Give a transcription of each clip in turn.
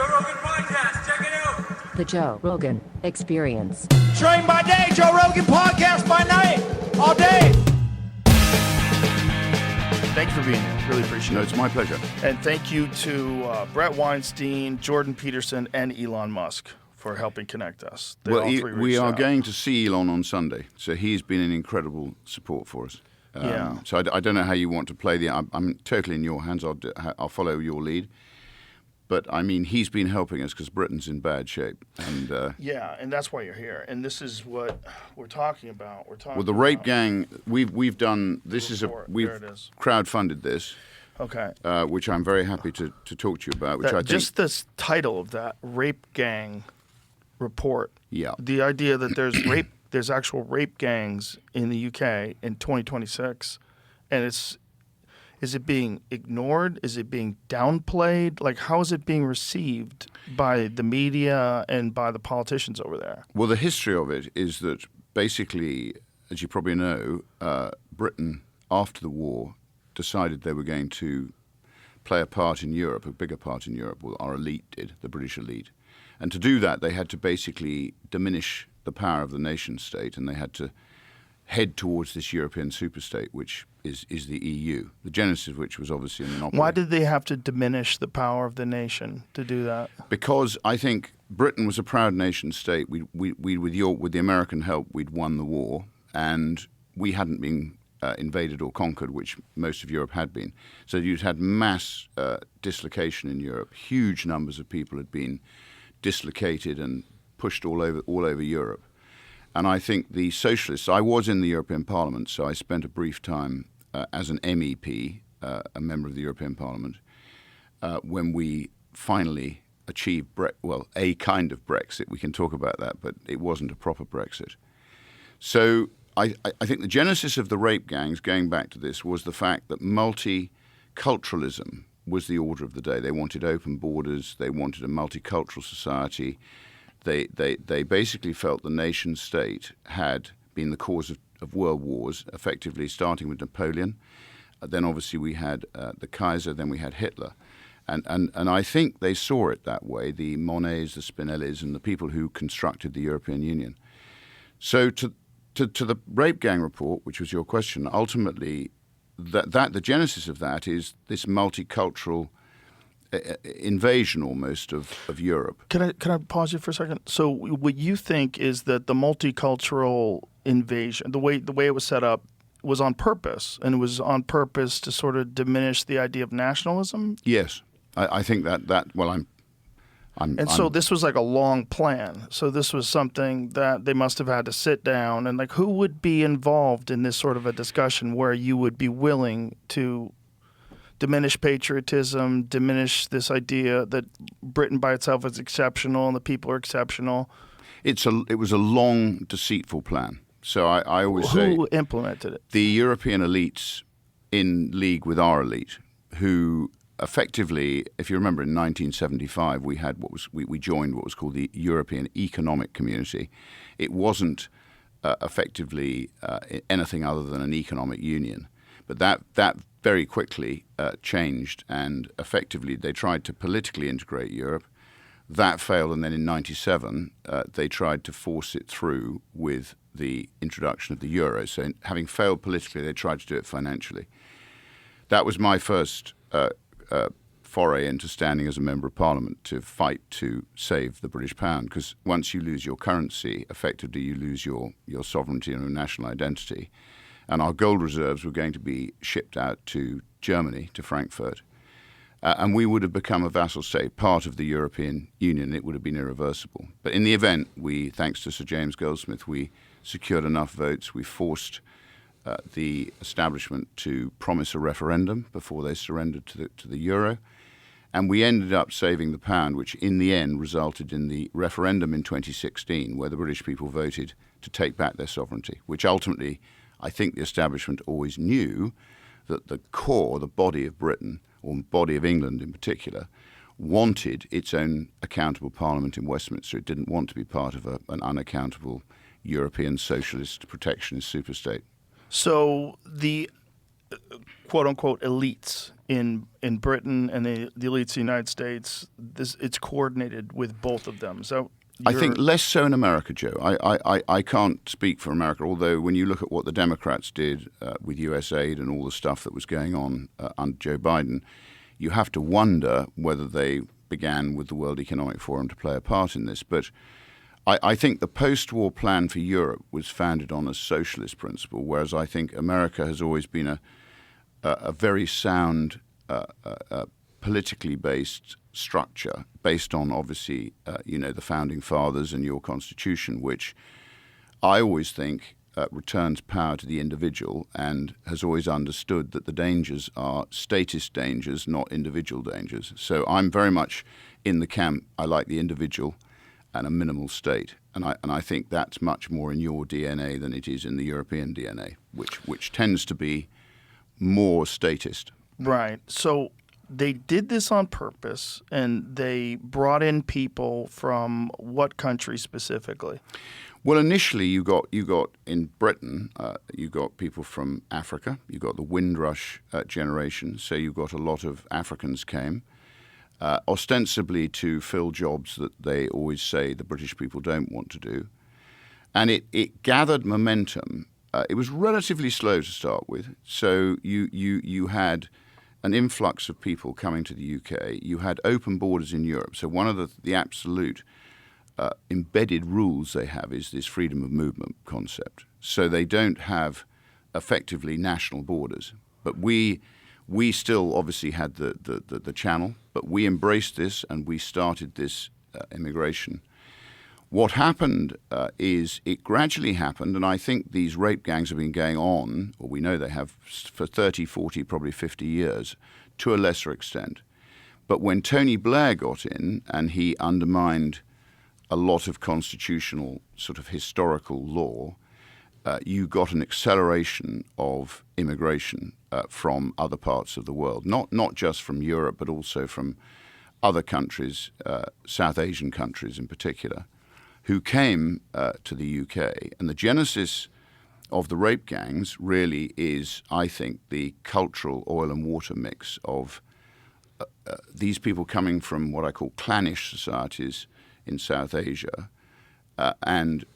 Joe Rogan Podcast. Check it out. The Joe Rogan Experience. Train by day, Joe Rogan Podcast by night, all day. Thanks for being here. Really appreciate it. No, it's my pleasure. And thank you to Brett Weinstein, Jordan Peterson, and Elon Musk for helping connect us. They all three We reached are out. going to see Elon on Sunday, so he's been an incredible support for us. Yeah. So I don't know how you want to play I'm totally in your hands. I'll follow your lead. But, I mean, he's been helping us because Britain's in bad shape. And Yeah, and that's why you're here. And this is what we're talking about. well, the rape gang, we've done, Report. we've There it is. crowdfunded this, Okay. which I'm very happy to talk to you about, which I think... Just this title of that, Rape Gang Report. Yeah. The idea that there's actual rape gangs in the UK in 2026, and is it being ignored? Is it being downplayed? Like, how is it being received by the media and by the politicians over there? Well, the history of it is that basically, as you probably know, Britain, after the war, decided they were going to play a part in Europe, a bigger part in Europe. Well, our elite did, the British elite. And to do that, they had to basically diminish the power of the nation state, and they had to head towards this European superstate, which is the EU, the genesis of which was obviously a monopoly. Why did they have to diminish the power of the nation to do that? Because I think Britain was a proud nation state. We with the American help, we'd won the war, and we hadn't been invaded or conquered, which most of Europe had been. So you'd had mass dislocation in Europe. Huge numbers of people had been dislocated and pushed all over Europe. And I think the socialists, I was in the European Parliament, so I spent a brief time as an MEP, a member of the European Parliament, when we finally achieved, a kind of Brexit. We can talk about that, but it wasn't a proper Brexit. So I think the genesis of the rape gangs, going back to this, was the fact that multiculturalism was the order of the day. They wanted open borders. They wanted a multicultural society. They basically felt the nation state had been the cause of world wars, effectively starting with Napoleon. Then obviously we had the Kaiser, then we had Hitler. And I think they saw it that way, the Monnets, the Spinellis, and the people who constructed the European Union. So to the rape gang report, which was your question, ultimately the genesis of that is this multicultural invasion almost of Europe. Can I pause you for a second? So what you think is that the multicultural invasion, the way it was set up, was on purpose, and it was on purpose to sort of diminish the idea of nationalism? Yes, I think that well, So this was like a long plan. So this was something that they must have had to sit down and like, who would be involved in this sort of a discussion where you would be willing to diminish patriotism, diminish this idea that Britain by itself is exceptional and the people are exceptional? It was a long, deceitful plan. So I always say... Who implemented it? The European elites in league with our elite, who effectively, if you remember, in 1975, we joined what was called the European Economic Community. It wasn't effectively anything other than an economic union. But that very quickly changed, and effectively they tried to politically integrate Europe. That failed, and then in 1997 they tried to force it through with the introduction of the euro. So having failed politically, they tried to do it financially. That was my first foray into standing as a member of Parliament to fight to save the British pound, because once you lose your currency, effectively you lose your sovereignty and your national identity. And our gold reserves were going to be shipped out to Germany, to Frankfurt. And we would have become a vassal state, part of the European Union. It would have been irreversible. But in the event, thanks to Sir James Goldsmith, we secured enough votes. We forced the establishment to promise a referendum before they surrendered to the euro. And we ended up saving the pound, which in the end resulted in the referendum in 2016, where the British people voted to take back their sovereignty, which ultimately... I think the establishment always knew that the core, the body of Britain, or body of England in particular, wanted its own accountable parliament in Westminster. It didn't want to be part of an unaccountable European socialist protectionist superstate. So the quote unquote elites in Britain and the elites in the United States, it's coordinated with both of them. So I think less so in America, Joe. I can't speak for America, although when you look at what the Democrats did with USAID and all the stuff that was going on under Joe Biden, you have to wonder whether they began with the World Economic Forum to play a part in this. But I think the post-war plan for Europe was founded on a socialist principle, whereas I think America has always been a very sound, politically based structure based on, obviously, the founding fathers and your constitution, which I always think returns power to the individual and has always understood that the dangers are statist dangers, not individual dangers. So I'm very much in the camp, I like the individual and a minimal state. And I think that's much more in your DNA than it is in the European DNA, which tends to be more statist. Right. So they did this on purpose, and they brought in people from what country specifically? Well, initially you got in Britain, you got people from Africa. You got the Windrush generation, so you got a lot of Africans came, ostensibly to fill jobs that they always say the British people don't want to do, and it gathered momentum. It was relatively slow to start with, so you had an influx of people coming to the UK. You had open borders in Europe, so one of the absolute embedded rules they have is this freedom of movement concept. So they don't have effectively national borders. But we still obviously had the channel, but we embraced this and we started this immigration. What happened is it gradually happened, and I think these rape gangs have been going on, or we know they have, for 30, 40, probably 50 years, to a lesser extent. But when Tony Blair got in and he undermined a lot of constitutional sort of historical law, you got an acceleration of immigration from other parts of the world, not just from Europe, but also from other countries, South Asian countries in particular, who came to the UK. And the genesis of the rape gangs really is, I think, the cultural oil and water mix of these people coming from what I call clannish societies in South Asia and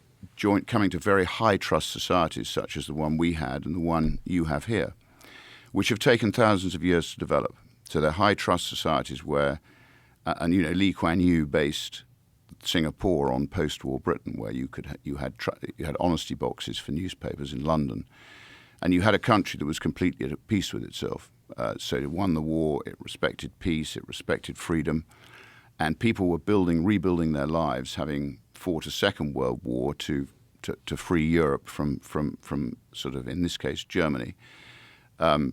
coming to very high trust societies such as the one we had and the one you have here, which have taken thousands of years to develop. So they're high trust societies where, Lee Kuan Yew based Singapore on post-war Britain, where you had honesty boxes for newspapers in London, and you had a country that was completely at peace with itself. So it won the war, it respected peace, it respected freedom, and people were rebuilding their lives, having fought a Second World War to free Europe from sort of, in this case, Germany.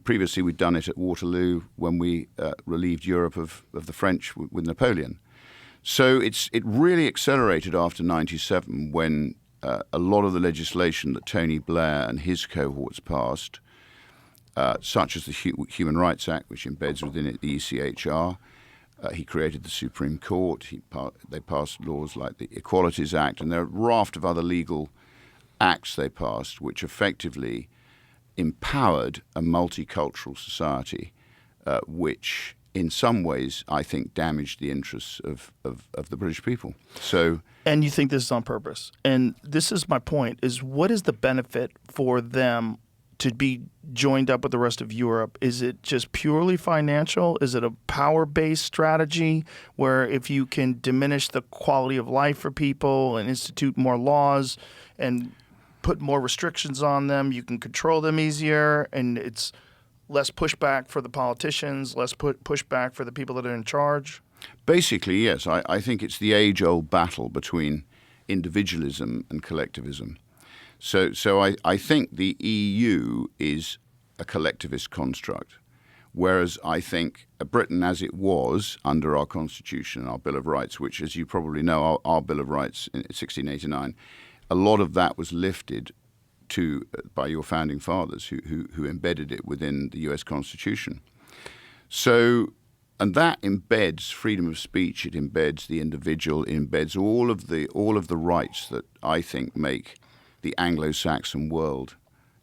Previously, we'd done it at Waterloo when we relieved Europe of the French with Napoleon. So it really accelerated after 1997 when a lot of the legislation that Tony Blair and his cohorts passed, such as the Human Rights Act, which embeds within it the ECHR, he created the Supreme Court, they passed laws like the Equalities Act, and there are a raft of other legal acts they passed which effectively empowered a multicultural society, which in some ways, I think, damaged the interests of the British people. And you think this is on purpose. And this is my point, is what is the benefit for them to be joined up with the rest of Europe? Is it just purely financial? Is it a power-based strategy where if you can diminish the quality of life for people and institute more laws and put more restrictions on them, you can control them easier, and it's less pushback for the politicians, less pushback for the people that are in charge? Basically, yes. I think it's the age-old battle between individualism and collectivism. So I think the EU is a collectivist construct, whereas I think Britain, as it was under our Constitution and our Bill of Rights, which, as you probably know, our Bill of Rights in 1689, a lot of that was lifted by your founding fathers who embedded it within the US Constitution. So, and that embeds freedom of speech, it embeds the individual, it embeds all of the rights that I think make the Anglo-Saxon world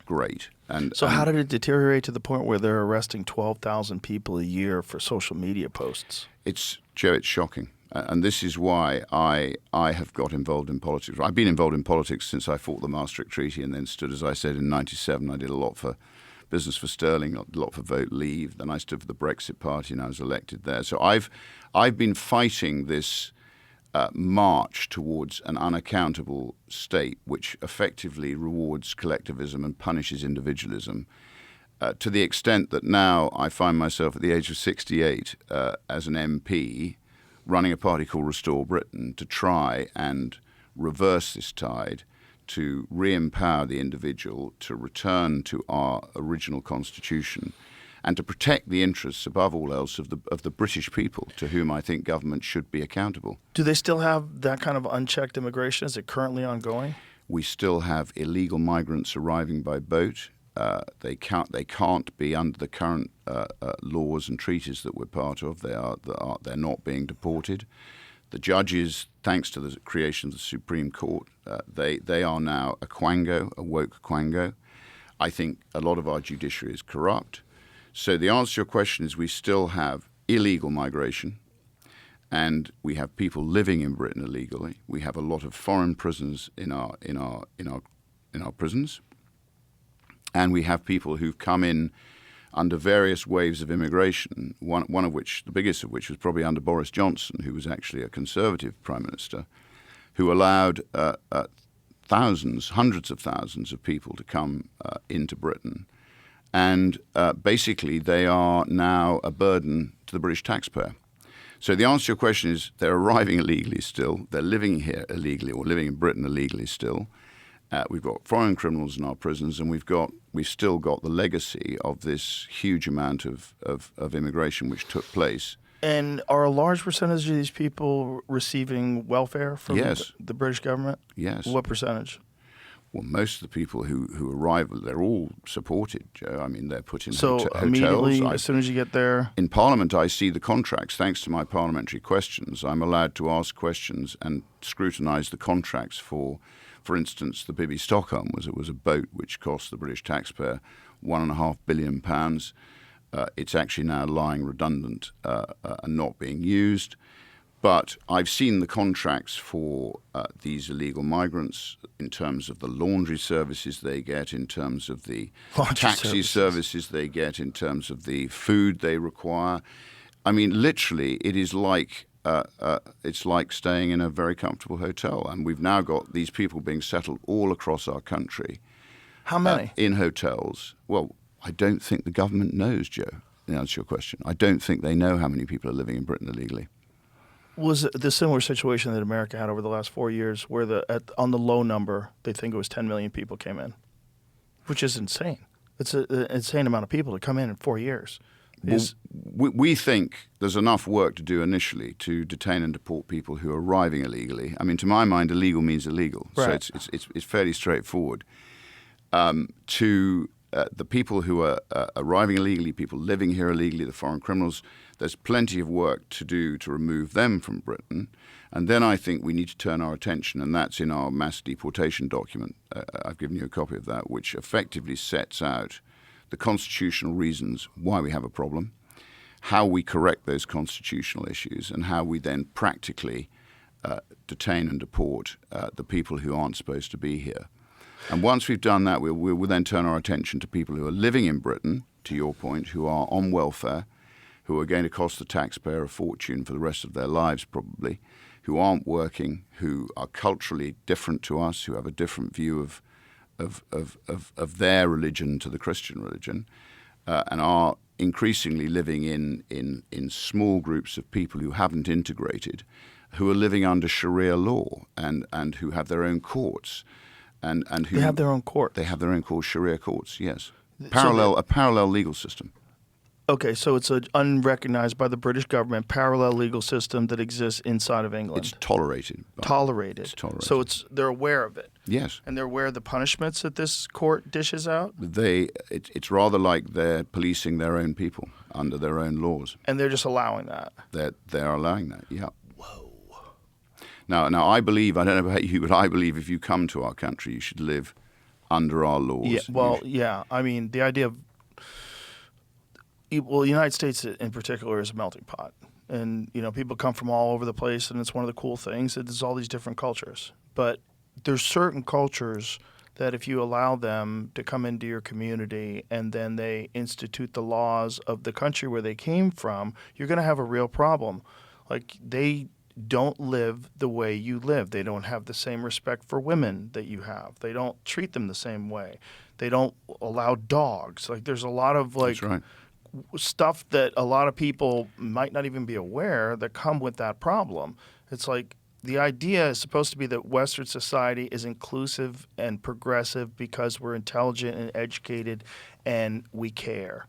great. And So how did it deteriorate to the point where they're arresting 12,000 people a year for social media posts? It's shocking. And this is why I have got involved in politics. I've been involved in politics since I fought the Maastricht Treaty and then stood, as I said, in 97. I did a lot for Business for Sterling, a lot for Vote Leave. Then I stood for the Brexit Party and I was elected there. So I've been fighting this march towards an unaccountable state which effectively rewards collectivism and punishes individualism to the extent that now I find myself at the age of 68 as an MP running a party called Restore Britain to try and reverse this tide, to re-empower the individual, to return to our original constitution, and to protect the interests, above all else, of the British people, to whom I think government should be accountable. Do they still have that kind of unchecked immigration? Is it currently ongoing? We still have illegal migrants arriving by boat. They can't be under the current laws and treaties that we're part of. They're not being deported. The judges, thanks to the creation of the Supreme Court, they are now a quango, a woke quango. I think a lot of our judiciary is corrupt. So the answer to your question is we still have illegal migration, and we have people living in Britain illegally. We have a lot of foreign prisoners in our prisons. And we have people who've come in under various waves of immigration, one of which, the biggest of which, was probably under Boris Johnson, who was actually a Conservative Prime Minister, who allowed thousands, hundreds of thousands of people to come into Britain. And basically, they are now a burden to the British taxpayer. So the answer to your question is they're arriving illegally still. They're living here illegally, or living in Britain illegally still. We've got foreign criminals in our prisons, and we've still got the legacy of this huge amount of immigration which took place. And are a large percentage of these people receiving welfare from Yes. the British government? Yes. What percentage? Well, most of the people who arrive, they're all supported, Joe. I mean, they're put in So hotels. immediately, as soon as you get there? In Parliament, I see the contracts. Thanks to my parliamentary questions, I'm allowed to ask questions and scrutinise the contracts for instance, the Bibby Stockholm was a boat which cost the British taxpayer £1.5 billion. It's actually now lying redundant and not being used. But I've seen the contracts for these illegal migrants in terms of the laundry services they get, in terms of the taxi services they get, in terms of the food they require. I mean, literally, it is like it's like staying in a very comfortable hotel. And we've now got these people being settled all across our country. How many? In hotels. Well, I don't think the government knows, Joe, to answer your question. I don't think they know how many people are living in Britain illegally. Was it the similar situation that America had over the last 4 years, where on the low number, they think it was 10 million people came in, which is insane. It's an insane amount of people to come in 4 years. Well, we think there's enough work to do initially to detain and deport people who are arriving illegally. I mean, to my mind, illegal means illegal, right. So it's fairly straightforward. To the people who are arriving illegally, people living here illegally, the foreign criminals, there's plenty of work to do to remove them from Britain. And then I think we need to turn our attention, and that's in our mass deportation document. I've given you a copy of that, which effectively sets out the constitutional reasons why we have a problem, how we correct those constitutional issues, and how we then practically detain and deport the people who aren't supposed to be here. And once we've done that, we'll then turn our attention to people who are living in Britain, to your point, who are on welfare, who are going to cost the taxpayer a fortune for the rest of their lives probably, who aren't working, who are culturally different to us, who have a different view of their religion to the Christian religion, and are increasingly living in small groups of people who haven't integrated, who are living under Sharia law and who have their own courts, and who They have their own court. They have their own courts, Sharia courts. Yes, a parallel legal system. Okay, so it's an unrecognized by the British government parallel legal system that exists inside of England. It's tolerated. Tolerated. It's tolerated. So they're aware of it. Yes. And they're aware of the punishments that this court dishes out? It's rather like they're policing their own people under their own laws. And they're just allowing that? They're allowing that, yeah. Whoa. Now I believe, I don't know about you, but I believe if you come to our country, you should live under our laws. Yeah, well, yeah. I mean, the idea of the United States in particular is a melting pot, and people come from all over the place, and it's one of the cool things that there's all these different cultures. But there's certain cultures that if you allow them to come into your community and then they institute the laws of the country where they came from, you're going to have a real problem. Like, they don't live the way you live. They don't have the same respect for women that you have. They don't treat them the same way. They don't allow dogs. Like, there's a lot of That's right. stuff that a lot of people might not even be aware that come with that problem. It's like, the idea is supposed to be that Western society is inclusive and progressive because we're intelligent and educated and we care.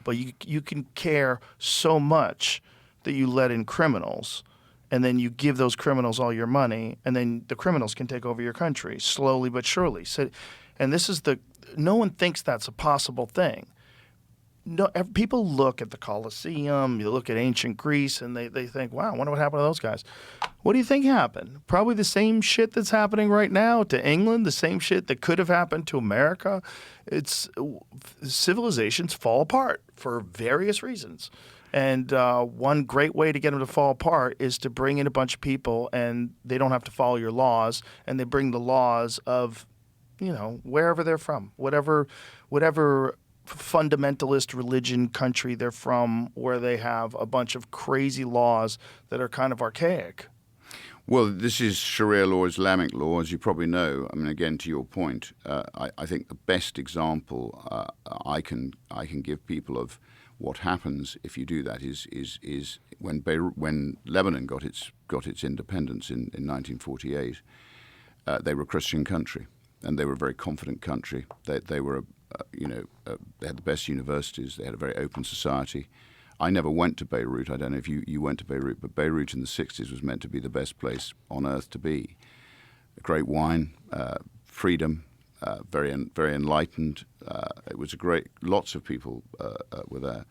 But you can care so much that you let in criminals, and then you give those criminals all your money, and then the criminals can take over your country slowly but surely. So, and no one thinks that's a possible thing. No, people look at the Colosseum, you look at ancient Greece, and they think, wow, I wonder what happened to those guys. What do you think happened? Probably the same shit that's happening right now to England, the same shit that could have happened to America. Civilizations fall apart for various reasons. And one great way to get them to fall apart is to bring in a bunch of people, and they don't have to follow your laws, and they bring the laws of, wherever they're from, whatever fundamentalist religion country they're from, where they have a bunch of crazy laws that are kind of archaic. Well, this is Sharia law, Islamic law, as you probably know. I mean, again, to your point, I think the best example I can give people of what happens if you do that is when Lebanon got its independence in 1948. They were a Christian country, and they were a very confident country. They were they had the best universities. They had a very open society. I never went to Beirut. I don't know if you went to Beirut, but Beirut in the 60s was meant to be the best place on earth to be. Great wine, freedom, very enlightened. It was lots of people were there.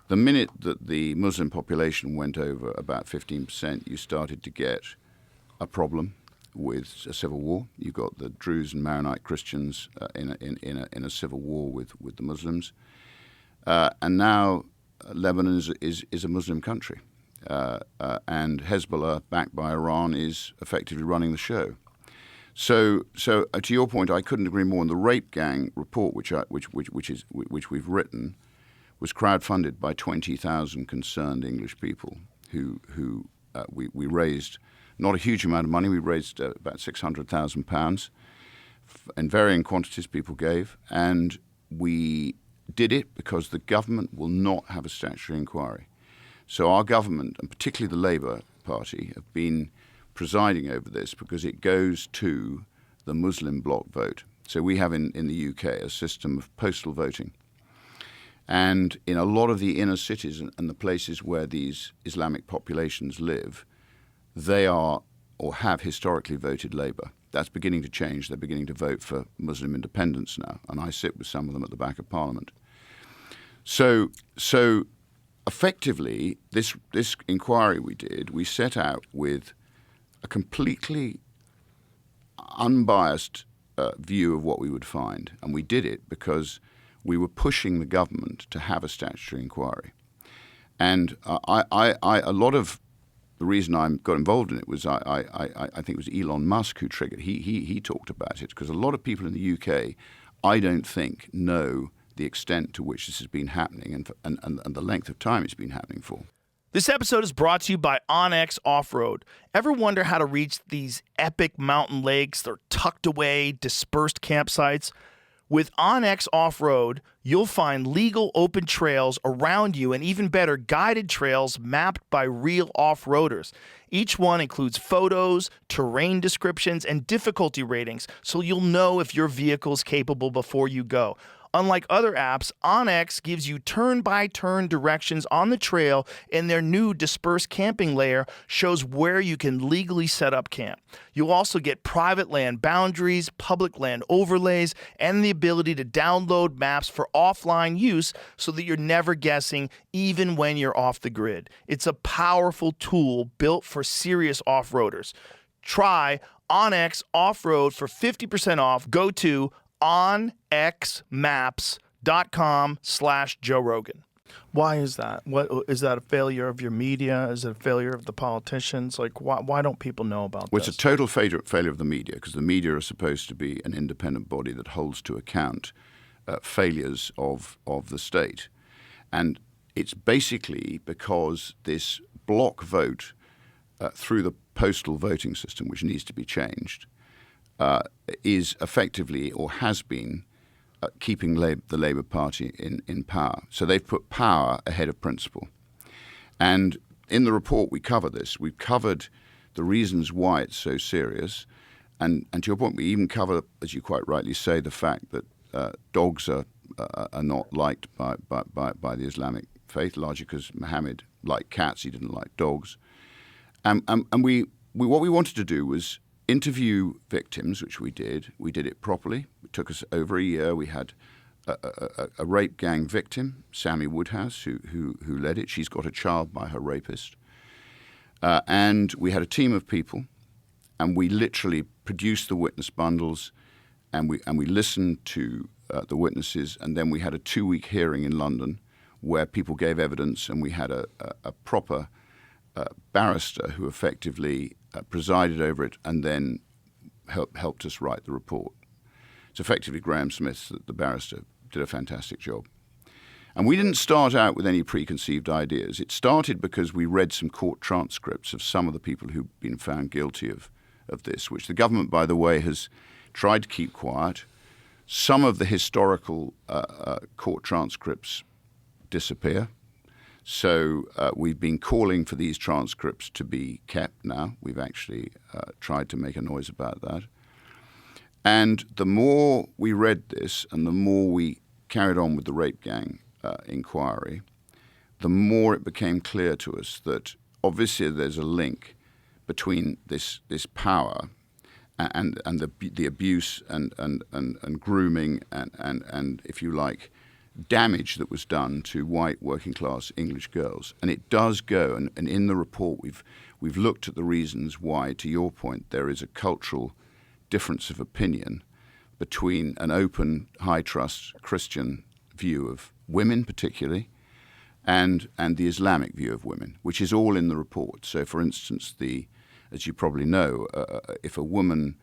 The minute that the Muslim population went over about 15%, you started to get a problem with a civil war. You got the Druze and Maronite Christians in a civil war with the Muslims, and now Lebanon is a Muslim country, and Hezbollah, backed by Iran, is effectively running the show. So to your point, I couldn't agree more. And the Rape Gang report, which we've written, was crowdfunded by 20,000 concerned English people who we raised. Not a huge amount of money. We raised about £600,000 in varying quantities people gave. And we did it because the government will not have a statutory inquiry. So our government, and particularly the Labour Party, have been presiding over this because it goes to the Muslim bloc vote. So we have in the UK a system of postal voting. And in a lot of the inner cities and the places where these Islamic populations live, they are or have historically voted Labour. That's beginning to change. They're beginning to vote for Muslim independence now, and I sit with some of them at the back of Parliament. So effectively, this inquiry we did, we set out with a completely unbiased view of what we would find, and we did it because we were pushing the government to have a statutory inquiry. And a lot of the reason I got involved in it was I think it was Elon Musk who triggered. He talked about it because a lot of people in the UK, I don't think, know the extent to which this has been happening and the length of time it's been happening for. This episode is brought to you by OnX Off-Road. Ever wonder how to reach these epic mountain lakes? They're tucked away, dispersed campsites. With OnX Off-Road, you'll find legal open trails around you and even better, guided trails mapped by real off-roaders. Each one includes photos, terrain descriptions, and difficulty ratings, so you'll know if your vehicle is capable before you go. Unlike other apps, OnX gives you turn-by-turn directions on the trail, and their new dispersed camping layer shows where you can legally set up camp. You'll also get private land boundaries, public land overlays, and the ability to download maps for offline use so that you're never guessing even when you're off the grid. It's a powerful tool built for serious off-roaders. Try OnX Off-Road for 50% off. Go to onxmaps.com/Joe Rogan. Why is that? What is that? A failure of your media? Is it a failure of the politicians? Like, why don't people know about Well, this? it's a total failure of the media, because the media are supposed to be an independent body that holds to account failures of the state. And it's basically because this block vote through the postal voting system, which needs to be changed, is effectively, or has been, keeping the Labour Party in power. So they've put power ahead of principle. And in the report we cover this. We've covered the reasons why it's so serious. And to your point, we even cover, as you quite rightly say, the fact that dogs are not liked by the Islamic faith, largely because Muhammad liked cats, he didn't like dogs. And we what we wanted to do was interview victims, which we did. We did it properly. It took us over a year. We had a rape gang victim, Sammy Woodhouse, who led it. She's got a child by her rapist. And we had a team of people, and we literally produced the witness bundles, and we listened to the witnesses, and then we had a 2-week hearing in London where people gave evidence, and we had a proper barrister who effectively presided over it and then helped us write the report. It's effectively Graham Smith, the barrister, did a fantastic job. And we didn't start out with any preconceived ideas. It started because we read some court transcripts of some of the people who've been found guilty of this, which the government, by the way, has tried to keep quiet. Some of the historical court transcripts disappear. So we've been calling for these transcripts to be kept now. We've actually tried to make a noise about that. And the more we read this and the more we carried on with the rape gang inquiry, the more it became clear to us that obviously there's a link between this power and the abuse and grooming and if you like, damage that was done to white working class English girls. And it does go, and in the report we've looked at the reasons why, to your point, there is a cultural difference of opinion between an open, high trust Christian view of women particularly and the Islamic view of women, which is all in the report. So for instance, as you probably know, if a woman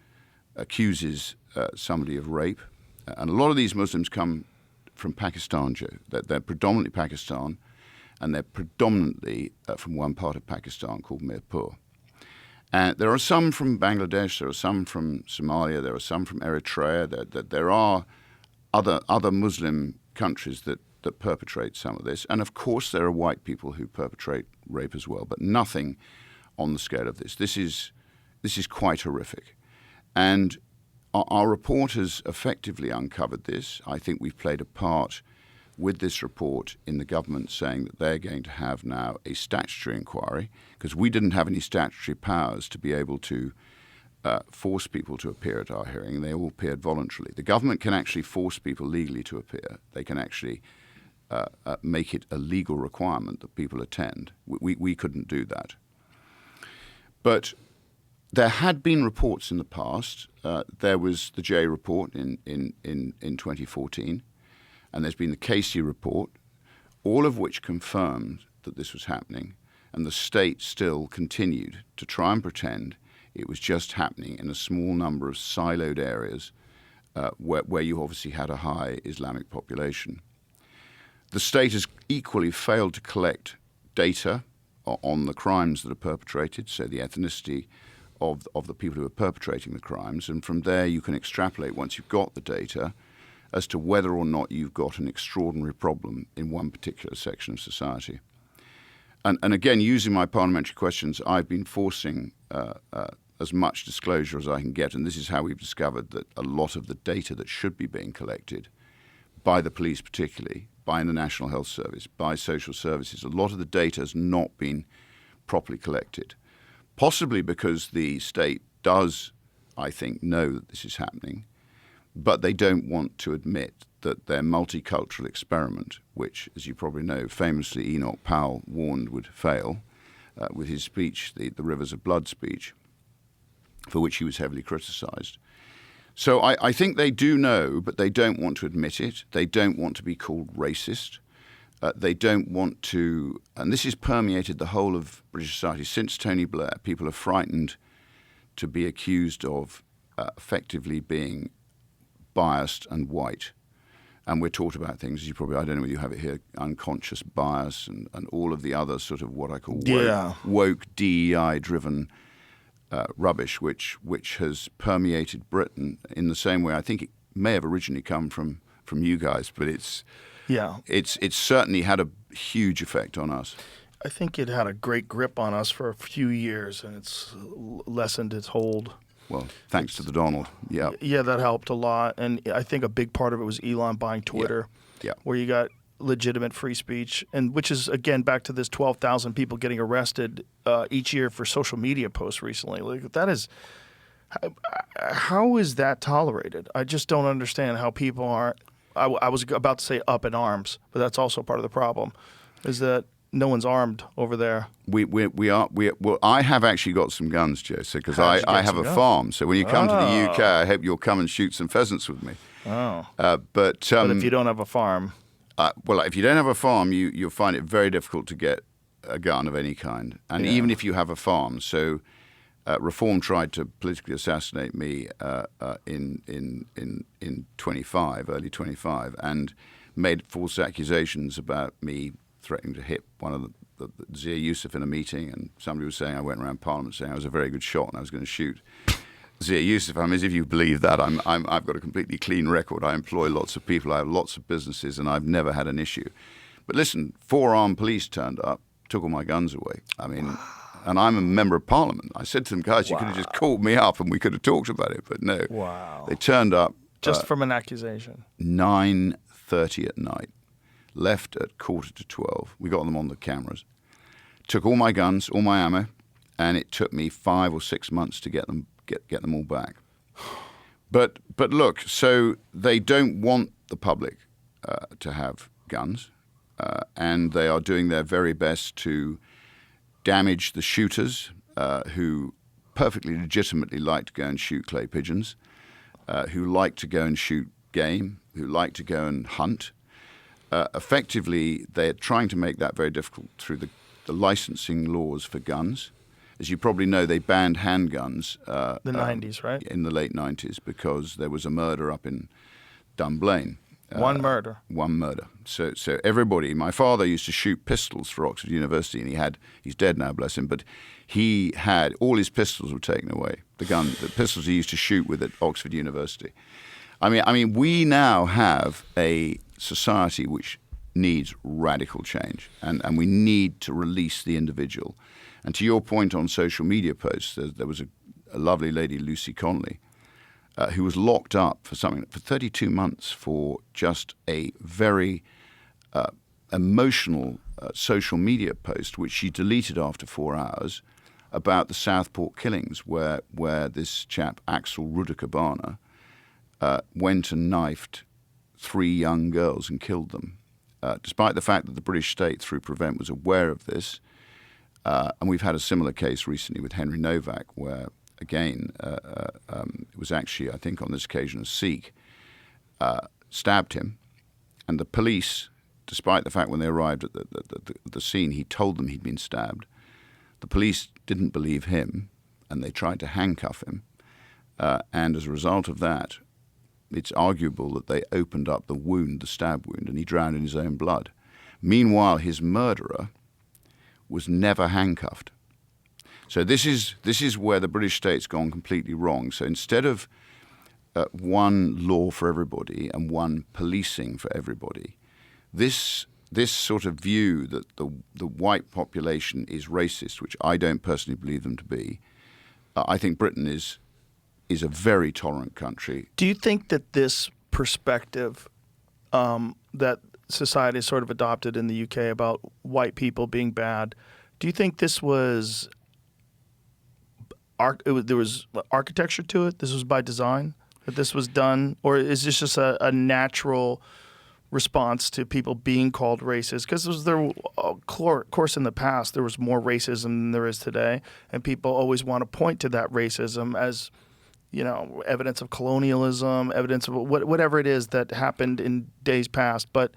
accuses somebody of rape, and a lot of these Muslims come from Pakistan, Joe. They're predominantly Pakistan, and they're predominantly from one part of Pakistan called Mirpur. And there are some from Bangladesh, there are some from Somalia, there are some from Eritrea. There are other Muslim countries that perpetrate some of this. And of course there are white people who perpetrate rape as well, but nothing on the scale of this. This is quite horrific. And our report has effectively uncovered this. I think we've played a part with this report in the government saying that they're going to have now a statutory inquiry, because we didn't have any statutory powers to be able to force people to appear at our hearing. They all appeared voluntarily. The government can actually force people legally to appear. They can actually make it a legal requirement that people attend. We couldn't do that. But there had been reports in the past. There was the Jay report in 2014, and there's been the Casey report, all of which confirmed that this was happening, and the state still continued to try and pretend it was just happening in a small number of siloed areas where you obviously had a high Islamic population. The state has equally failed to collect data on the crimes that are perpetrated, so the ethnicity of the people who are perpetrating the crimes, and from there you can extrapolate, once you've got the data, as to whether or not you've got an extraordinary problem in one particular section of society. And again, using my parliamentary questions, I've been forcing as much disclosure as I can get, and this is how we've discovered that a lot of the data that should be being collected by the police particularly, by the National Health Service, by social services, a lot of the data has not been properly collected. Possibly because the state does, I think, know that this is happening, but they don't want to admit that their multicultural experiment, which, as you probably know, famously Enoch Powell warned would fail with his speech, the Rivers of Blood speech, for which he was heavily criticised. So I think they do know, but they don't want to admit it. They don't want to be called racist. They don't want to, and this has permeated the whole of British society since Tony Blair. People are frightened to be accused of effectively being biased and white. And we're taught about things, as you probably, I don't know whether you have it here, unconscious bias and all of the other sort of what I call woke DEI-driven rubbish, which has permeated Britain in the same way. I think it may have originally come from you guys, but it's certainly had a huge effect on us. I think it had a great grip on us for a few years, and it's lessened its hold. Well, thanks to the Donald. Yeah. Yeah, that helped a lot. And I think a big part of it was Elon buying Twitter, where you got legitimate free speech, and which is, again, back to this 12,000 people getting arrested each year for social media posts recently. Like, that is, how is that tolerated? I just don't understand how people aren't, I was about to say up in arms, but that's also part of the problem, is that no one's armed over there. Well, I have actually got some guns, Joseph, because I have a farm. So when you come to the UK, I hope you'll come and shoot some pheasants with me. Oh. But if you don't have a farm. Well, if you don't have a farm, you'll find it very difficult to get a gun of any kind. And even if you have a farm. So Reform tried to politically assassinate me in early 25, and made false accusations about me threatening to hit one of the Zia Yusuf in a meeting, and somebody was saying I went around Parliament saying I was a very good shot and I was going to shoot Zia Yusuf. I mean, as if you believe that, I've got a completely clean record. I employ lots of people, I have lots of businesses, and I've never had an issue. But listen, 4 armed police turned up, took all my guns away. I mean, and I'm a member of Parliament. I said to them, guys, you could have just called me up and we could have talked about it, but no. Wow. They turned up. Just from an accusation. 9:30 at night. Left at 11:45. We got them on the cameras. Took all my guns, all my ammo, and it took me 5 or 6 months to get them all back. But look, so they don't want the public to have guns, and they are doing their very best to damage the shooters who perfectly legitimately like to go and shoot clay pigeons, who like to go and shoot game, who like to go and hunt. Effectively, they're trying to make that very difficult through the licensing laws for guns. As you probably know, they banned handguns. The 90s, right? In the late 90s, because there was a murder up in Dunblane. One murder. One murder. So everybody, my father used to shoot pistols for Oxford University, and he's dead now, bless him, but he had, all his pistols were taken away. The pistols he used to shoot with at Oxford University. I mean, we now have a society which needs radical change, and we need to release the individual. And to your point on social media posts, there was a lovely lady, Lucy Connolly, who was locked up for 32 months for just a very emotional social media post, which she deleted after 4 hours, about the Southport killings, where this chap, Axel Rudakabana, went and knifed 3 young girls and killed them, despite the fact that the British state, through Prevent, was aware of this. And we've had a similar case recently with Henry Novak, where, again, it was actually, I think on this occasion, a Sikh stabbed him. And the police, despite the fact when they arrived at the scene, he told them he'd been stabbed. The police didn't believe him, and they tried to handcuff him. And as a result of that, it's arguable that they opened up the wound, the stab wound, and he drowned in his own blood. Meanwhile, his murderer was never handcuffed. So this is where the British state's gone completely wrong. So instead of one law for everybody and one policing for everybody, this sort of view that the white population is racist, which I don't personally believe them to be, I think Britain is a very tolerant country. Do you think that this perspective that society has sort of adopted in the UK about white people being bad, do you think this was there was architecture to it? This was by design that this was done, or is this just a natural response to people being called racist? Because of course, in the past there was more racism than there is today, and people always want to point to that racism as evidence of colonialism, evidence of whatever it is that happened in days past. But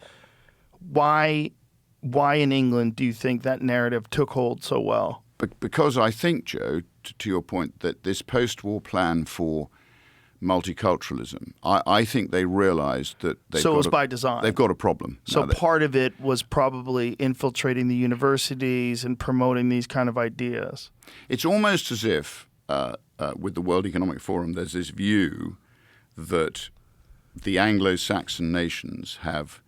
why in England do you think that narrative took hold so well? Because I think, Joe, to your point, that this post-war plan for multiculturalism, I think they realized that So it was by design. They've got a problem. So part of it was probably infiltrating the universities and promoting these kind of ideas. It's almost as if, with the World Economic Forum, there's this view that the Anglo-Saxon nations have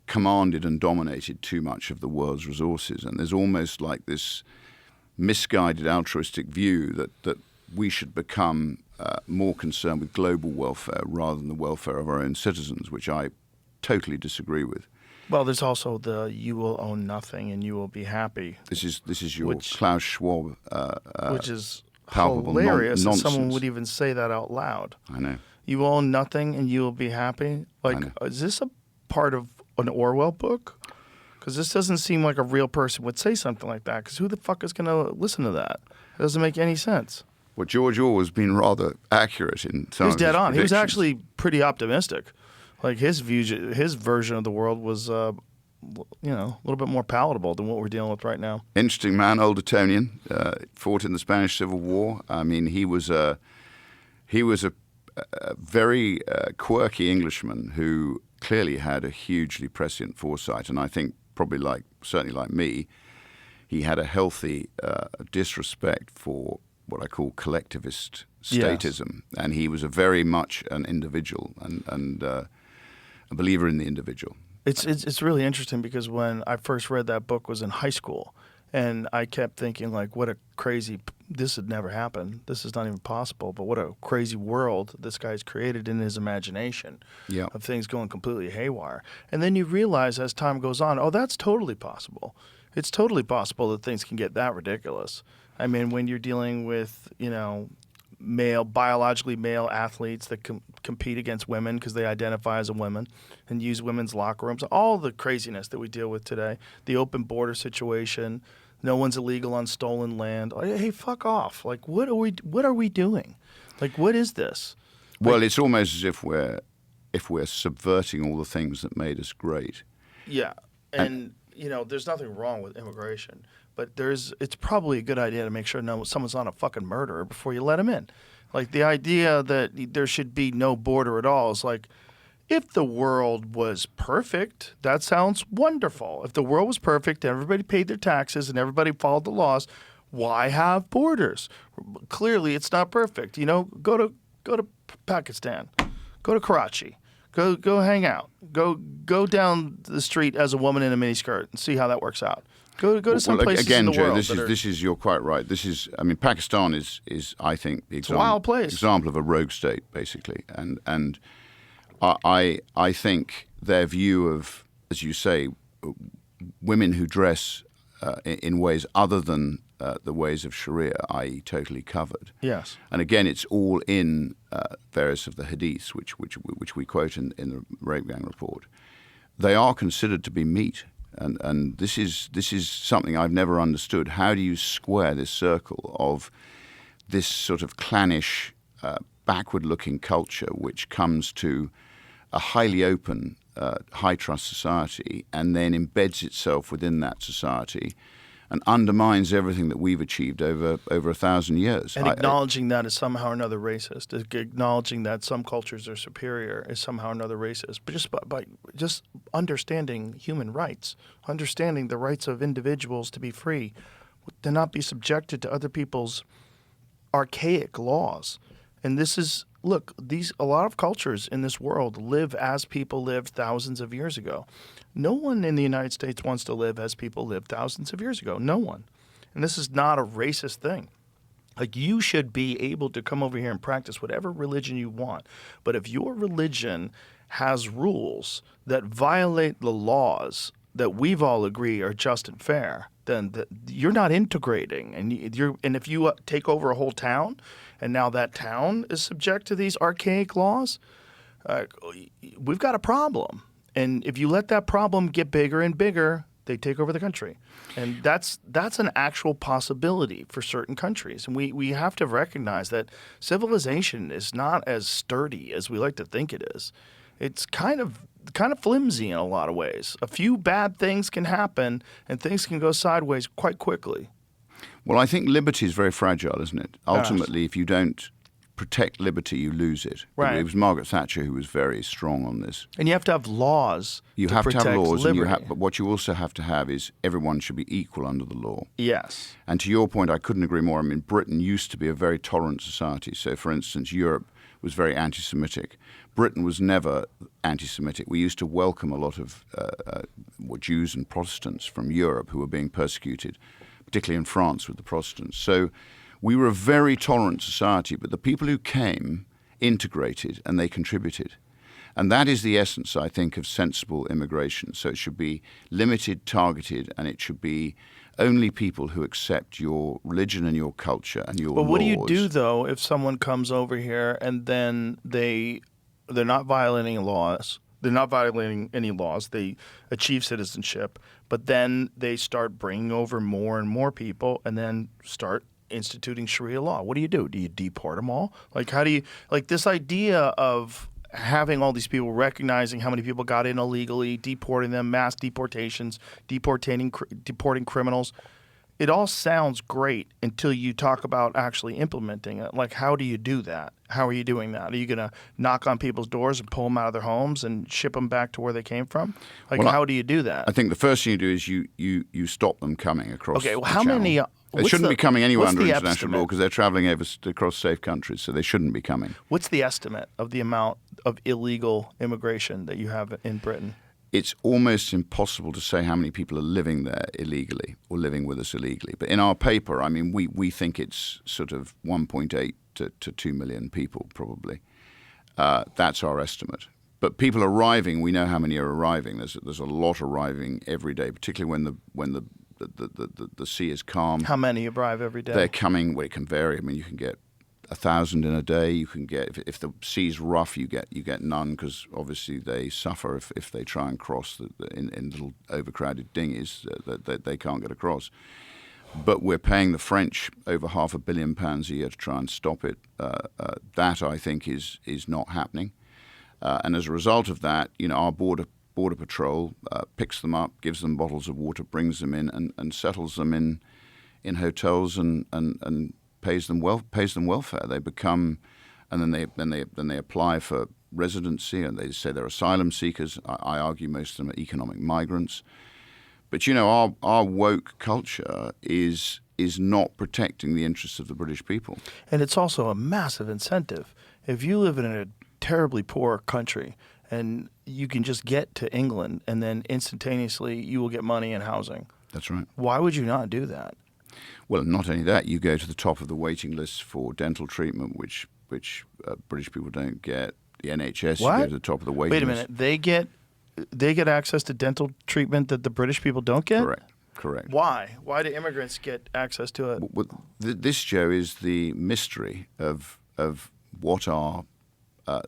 commanded and dominated too much of the world's resources. And there's almost like this misguided altruistic view that we should become more concerned with global welfare rather than the welfare of our own citizens, which I totally disagree with. Well, there's also the "you will own nothing and you will be happy." This is your Klaus Schwab, which is palpable hilarious. That nonsense. someone would even say that out loud. I know. You will own nothing and you will be happy. Like, is this a part of an Orwell book? Because this doesn't seem like a real person would say something like that. Because who the fuck is going to listen to that? It doesn't make any sense. Well, George Orwell has been rather accurate in some He was of his dead on. He was predictions. actually pretty optimistic. Like his version of the world was, a little bit more palatable than what we're dealing with right now. Interesting man, old Etonian, fought in the Spanish Civil War. I mean, he was a very quirky Englishman who clearly had a hugely prescient foresight, and I think probably certainly like me, he had a healthy disrespect for what I call collectivist statism, and he was a very much an individual and a believer in the individual. It's really interesting because when I first read that book was in high school, and I kept thinking like, what a crazy, this had never happened. This is not even possible, but what a crazy world this guy's created in his imagination of things going completely haywire. And then you realize as time goes on, oh, that's totally possible. It's totally possible that things can get that ridiculous. I mean, when you're dealing with, biologically male athletes that compete against women because they identify as a woman and use women's locker rooms, all the craziness that we deal with today, the open border situation, no one's illegal on stolen land. Hey, fuck off. Like, what are we doing? Like, what is this? Well, it's almost as if we're subverting all the things that made us great. Yeah. And there's nothing wrong with immigration. But it's probably a good idea to make sure someone's not a fucking murderer before you let them in. Like the idea that there should be no border at all is like, if the world was perfect, that sounds wonderful. If the world was perfect, everybody paid their taxes and everybody followed the laws, why have borders? Clearly, it's not perfect. Go to Pakistan, go to Karachi, go hang out, go down the street as a woman in a miniskirt and see how that works out. Go to some places again, in the Joe, world. You're quite right. Pakistan is I think the a wild place. Example of a rogue state, basically, and I think their view of, as you say, women who dress in ways other than the ways of Sharia, i.e., totally covered. Yes. And again, it's all in various of the hadiths, which we quote in the Rape Gang report. They are considered to be meat. And this is something I've never understood. How do you square this circle of this sort of clannish, backward-looking culture which comes to a highly open, high-trust society and then embeds itself within that society and undermines everything that we've achieved over 1,000 years? And acknowledging that is somehow or another racist. Acknowledging that some cultures are superior is somehow or another racist. But just understanding human rights, understanding the rights of individuals to be free, to not be subjected to other people's archaic laws. And this is, look, a lot of cultures in this world live as people lived thousands of years ago. No one in the United States wants to live as people lived thousands of years ago. No one. And this is not a racist thing. Like, you should be able to come over here and practice whatever religion you want. But if your religion has rules that violate the laws that we've all agree are just and fair, then you're not integrating. And if you take over a whole town and now that town is subject to these archaic laws, we've got a problem. And if you let that problem get bigger and bigger, they take over the country. And that's an actual possibility for certain countries. And we have to recognize that civilization is not as sturdy as we like to think it is. It's kind of flimsy in a lot of ways. A few bad things can happen and things can go sideways quite quickly. Well, I think liberty is very fragile, isn't it? Ultimately, if you don't protect liberty, you lose it. Right. It was Margaret Thatcher who was very strong on this. And you have to have laws. You to have to have protect laws, liberty. but what you also have to have is everyone should be equal under the law. Yes. And to your point, I couldn't agree more. I mean, Britain used to be a very tolerant society. So, for instance, Europe was very anti-Semitic. Britain was never anti-Semitic. We used to welcome a lot of Jews and Protestants from Europe who were being persecuted, particularly in France with the Protestants. So we were a very tolerant society, but the people who came integrated and they contributed. And that is the essence, I think, of sensible immigration. So it should be limited, targeted, and it should be only people who accept your religion and your culture and your laws. But what do you do, though, if someone comes over here and then they're not violating laws? They're not violating any laws. They achieve citizenship, but then they start bringing over more and more people and then start instituting Sharia law. What do you do? Do you deport them all? Like, how do you – like this idea of having all these people, recognizing how many people got in illegally, deporting them, mass deportations, deporting criminals. It all sounds great until you talk about actually implementing it. Like, how do you do that? How are you doing that? Are you going to knock on people's doors and pull them out of their homes and ship them back to where they came from? Like, how do you do that? I think the first thing you do is you stop them coming across. Okay, well, the how channel. many? They shouldn't be coming anywhere under the international estimate? law because they're traveling across safe countries, so they shouldn't be coming. What's the estimate of the amount of illegal immigration that you have in Britain? It's almost impossible to say how many people are living there illegally or living with us illegally. But in our paper, I mean, we think it's sort of 1.8 to 2 million people probably. That's our estimate. But people arriving, we know how many are arriving. There's a lot arriving every day, particularly when the sea is calm. How many arrive every day? They're coming. Well, it can vary. I mean, you can get 1,000 in a day. You can get if the sea's rough, you get none because obviously they suffer if they try and cross in little overcrowded dinghies that they can't get across. But we're paying the French over £500 million a year to try and stop it. That I think is not happening. And as a result of that, our border patrol picks them up, gives them bottles of water, brings them in, and settles them in hotels and pays them welfare. They become, and then they apply for residency, and they say they're asylum seekers. I argue most of them are economic migrants. But our woke culture is not protecting the interests of the British people. And it's also a massive incentive. If you live in a terribly poor country and you can just get to England and then instantaneously you will get money and housing. That's right. Why would you not do that? Well, not only that, you go to the top of the waiting list for dental treatment, which British people don't get. The NHS, What? you go to the top of the waiting list. Wait a minute. They get access to dental treatment that the British people don't get? Correct. Why? Why do immigrants get access to it? Well, this, Joe, is the mystery of what our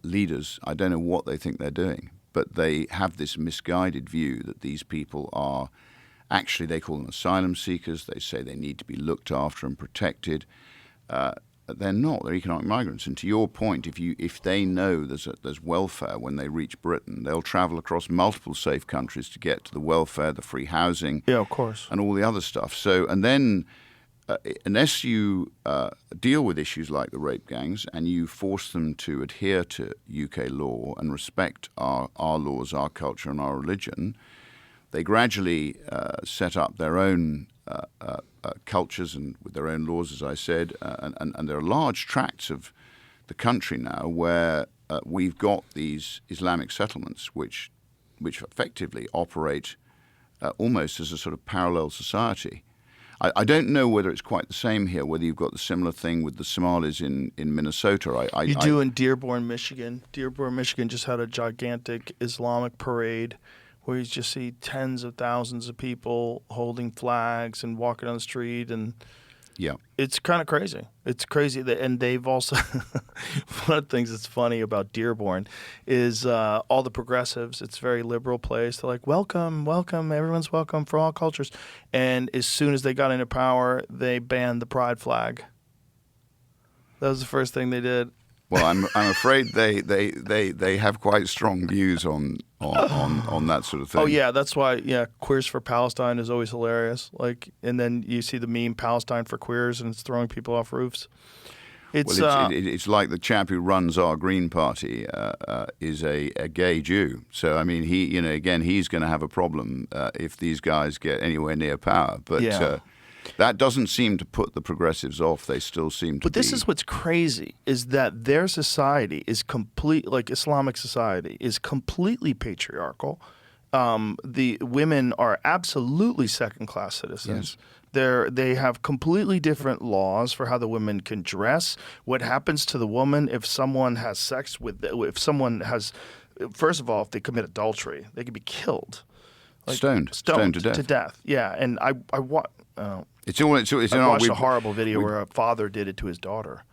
leaders, I don't know what they think they're doing, but they have this misguided view that these people are actually, they call them asylum seekers. They say they need to be looked after and protected. They're not. They're economic migrants. And to your point, if they know there's welfare when they reach Britain, they'll travel across multiple safe countries to get to the welfare, the free housing, Yeah, of course. and all the other stuff. So, and then unless you deal with issues like the rape gangs and you force them to adhere to UK law and respect our laws, our culture, and our religion, they gradually set up their own cultures and with their own laws, as I said, and there are large tracts of the country now where we've got these Islamic settlements which effectively operate almost as a sort of parallel society. I don't know whether it's quite the same here, whether you've got the similar thing with the Somalis in Minnesota. You do in Dearborn, Michigan. Dearborn, Michigan just had a gigantic Islamic parade where you just see tens of thousands of people holding flags and walking on the street. And Yeah. It's kind of crazy. It's crazy that, and they've also one of the things that's funny about Dearborn is all the progressives. It's a very liberal place. They're like, welcome, welcome, everyone's welcome for all cultures. And as soon as they got into power, they banned the pride flag. That was the first thing they did. Well, I'm afraid they have quite strong views on that sort of thing. Oh yeah, that's why Queers for Palestine is always hilarious. Like, and then you see the meme Palestine for queers, and it's throwing people off roofs. It's it's like the chap who runs our Green Party is a gay Jew. So I mean, he's going to have a problem if these guys get anywhere near power. But that doesn't seem to put the progressives off. They still seem to. But this is what's crazy, is that their society is like Islamic society is completely patriarchal. The women are absolutely second-class citizens. Yes. They have completely different laws for how the women can dress. What happens to the woman if someone has sex with? If someone has, first of all, if they commit adultery, they can be killed. Like, stoned to death. Yeah, and I watched a horrible video where a father did it to his daughter.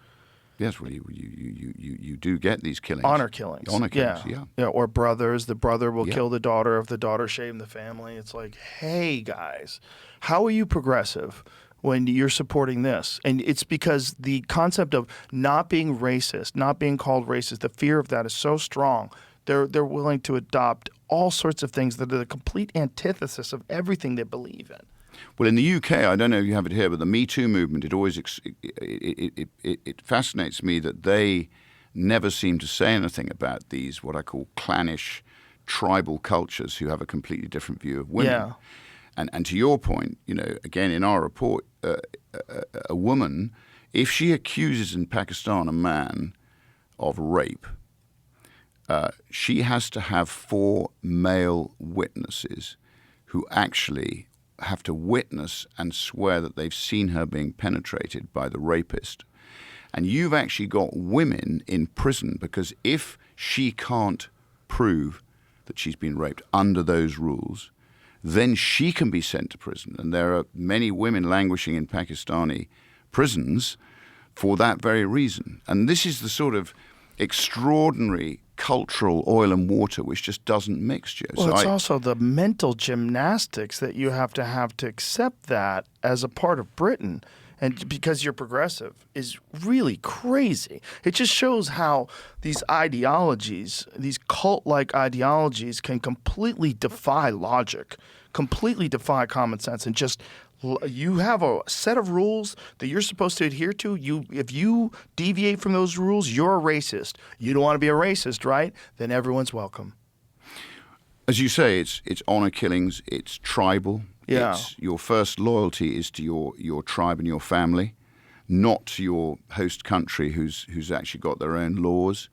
Yes, well, you do get these killings. Honor killings. Yeah, or brothers. The brother will kill the daughter if the daughter shamed the family. It's like, hey, guys, how are you progressive when you're supporting this? And it's because the concept of not being racist, not being called racist, the fear of that is so strong. They're willing to adopt all sorts of things that are the complete antithesis of everything they believe in. Well, in the UK, I don't know if you have it here, but the Me Too movement, it fascinates me that they never seem to say anything about these, what I call clannish, tribal cultures who have a completely different view of women. Yeah. And to your point, again, in our report, a woman, if she accuses in Pakistan a man of rape, she has to have 4 male witnesses who actually have to witness and swear that they've seen her being penetrated by the rapist. And you've actually got women in prison because if she can't prove that she's been raped under those rules, then she can be sent to prison. And there are many women languishing in Pakistani prisons for that very reason. And this is the sort of extraordinary cultural oil and water which just doesn't mix, Joe. Well, it's also the mental gymnastics that you have to accept that as a part of Britain. And because you're progressive is really crazy. It just shows how these ideologies, these cult-like ideologies can completely defy logic, completely defy common sense, and just you have a set of rules that you're supposed to adhere to. If you deviate from those rules, you're a racist. You don't want to be a racist, right? Then everyone's welcome. As you say, it's honor killings, it's tribal. Yeah. Your first loyalty is to your tribe and your family, not to your host country who's actually got their own laws.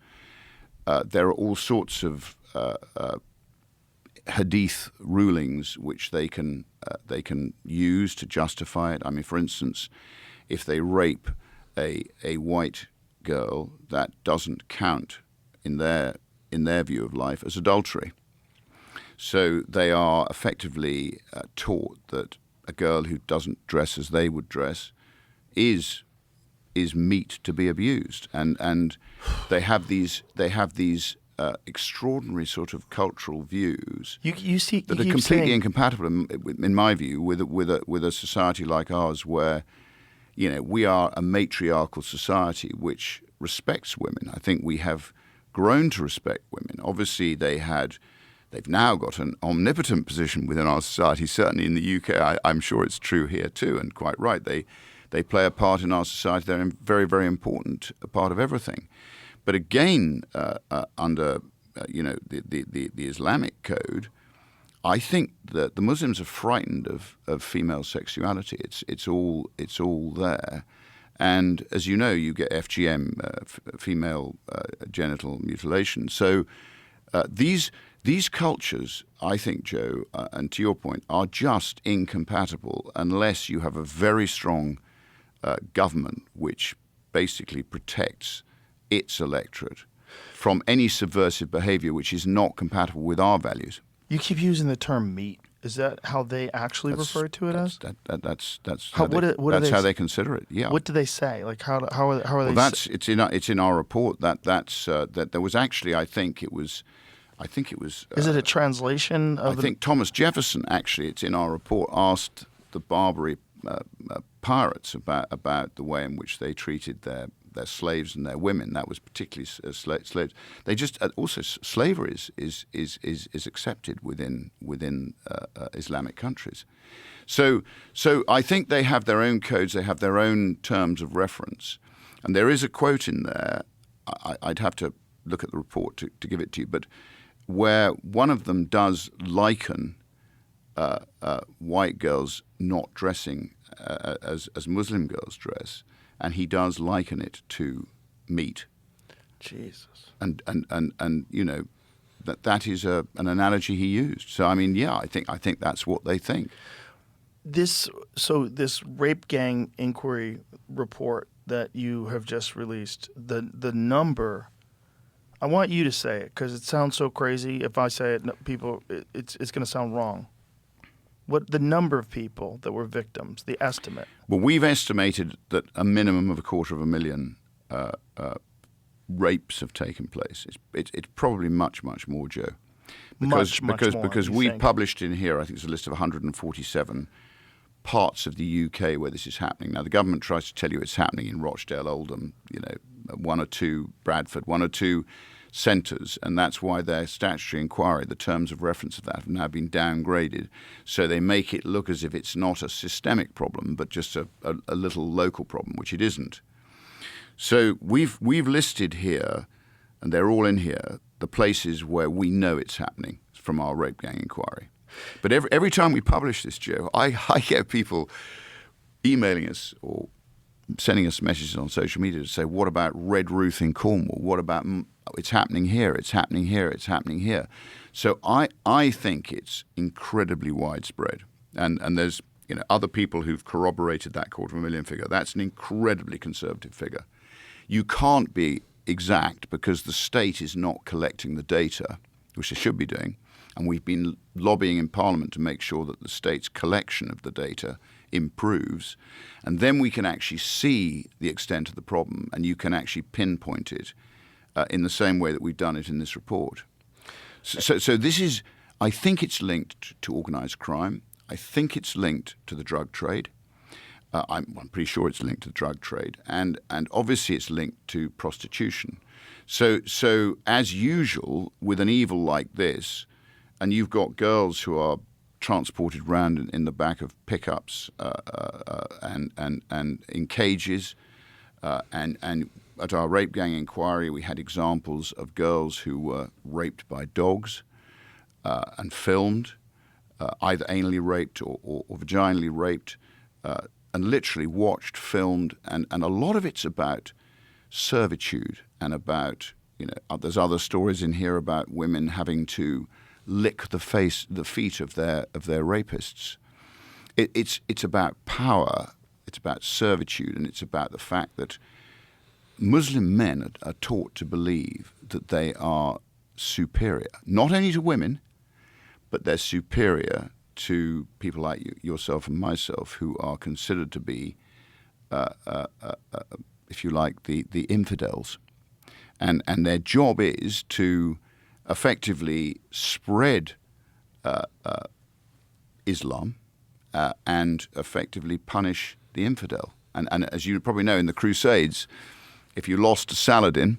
There are all sorts of hadith rulings which they can use to justify it. I mean, for instance, if they rape a white girl, that doesn't count in their view of life as adultery. So they are effectively taught that a girl who doesn't dress as they would dress is meat to be abused, and they have these extraordinary sort of cultural views that are completely incompatible, in my view, with a society like ours, where we are a matriarchal society which respects women. I think we have grown to respect women. Obviously, they've now got an omnipotent position within our society. Certainly in the UK, I'm sure it's true here too, and quite right. They play a part in our society. They're a very, very important part of everything. But again, under the Islamic code, I think that the Muslims are frightened of female sexuality. It's all there, and as you know, you get FGM, female genital mutilation. So these cultures, I think, Joe, and to your point, are just incompatible unless you have a very strong government which basically protects its electorate from any subversive behavior which is not compatible with our values. You keep using the term meat. Is that how they actually refer to it as? That's How- how they, what do- what do that's they how s- they consider it. Yeah. What do they say? Like how are they? Well, it's in our report that there was actually I think it was. Is it a translation of? I think Thomas Jefferson actually, it's in our report, asked the Barbary pirates about the way in which they treated their slaves and their women. That was particularly slaves. They just also slavery is accepted within Islamic countries. So I think they have their own codes. They have their own terms of reference, and there is a quote in there. I'd have to look at the report to give it to you, but where one of them does liken white girls not dressing as Muslim girls dress, and he does liken it to meat. Jesus. And you know that is an analogy he used. So I mean, yeah, I think that's what they think. This rape gang inquiry report that you have just released, the number. I want you to say it because it sounds so crazy. If I say it, it's going to sound wrong. What the number of people that were victims? The estimate. Well, we've estimated that a minimum of 250,000 rapes have taken place. It's probably much more, Joe. Because we published in here, I think it's a list of 147 parts of the UK where this is happening. Now, the government tries to tell you it's happening in Rochdale, Oldham, you know, one or two Bradford, one or two centres, and that's why their statutory inquiry, the terms of reference of that, have now been downgraded. So they make it look as if it's not a systemic problem, but just a little local problem, which it isn't. So we've listed here, and they're all in here, the places where we know it's happening from our rape gang inquiry. But every time we publish this, Joe, I get people emailing us or sending us messages on social media to say, what about Red Ruth in Cornwall? What about it's happening here, it's happening here, it's happening here? So I think it's incredibly widespread. And there's other people who've corroborated that 250,000 figure. That's an incredibly conservative figure. You can't be exact because the state is not collecting the data, which they should be doing. And we've been lobbying in Parliament to make sure that the state's collection of the data improves. And then we can actually see the extent of the problem, and you can actually pinpoint it in the same way that we've done it in this report. So this is, I think it's linked to organised crime. I think it's linked to the drug trade. I'm pretty sure it's linked to the drug trade. And obviously it's linked to prostitution. So as usual, with an evil like this, and you've got girls who are transported around in the back of pickups and in cages. And at our rape gang inquiry, we had examples of girls who were raped by dogs and filmed, either anally raped or vaginally raped, and literally watched, filmed. And a lot of it's about servitude and about, there's other stories in here about women having to lick the feet of their rapists. It's about power, it's about servitude, and it's about the fact that Muslim men are taught to believe that they are superior, not only to women, but they're superior to people like yourself and myself, who are considered to be, if you like, the infidels, and their job is to effectively spread Islam and effectively punish the infidel. And as you probably know, in the Crusades, if you lost to Saladin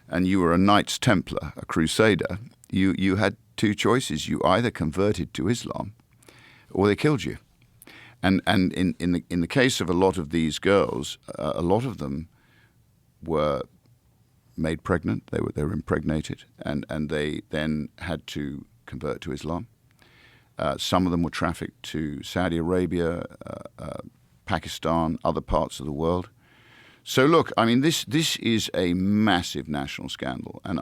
and you were a Knights Templar, a Crusader, you had two choices. You either converted to Islam or they killed you. And in the case of a lot of these girls, a lot of them were made pregnant, they were impregnated, and they then had to convert to Islam. Some of them were trafficked to Saudi Arabia, Pakistan, other parts of the world. So look, I mean, this is a massive national scandal, and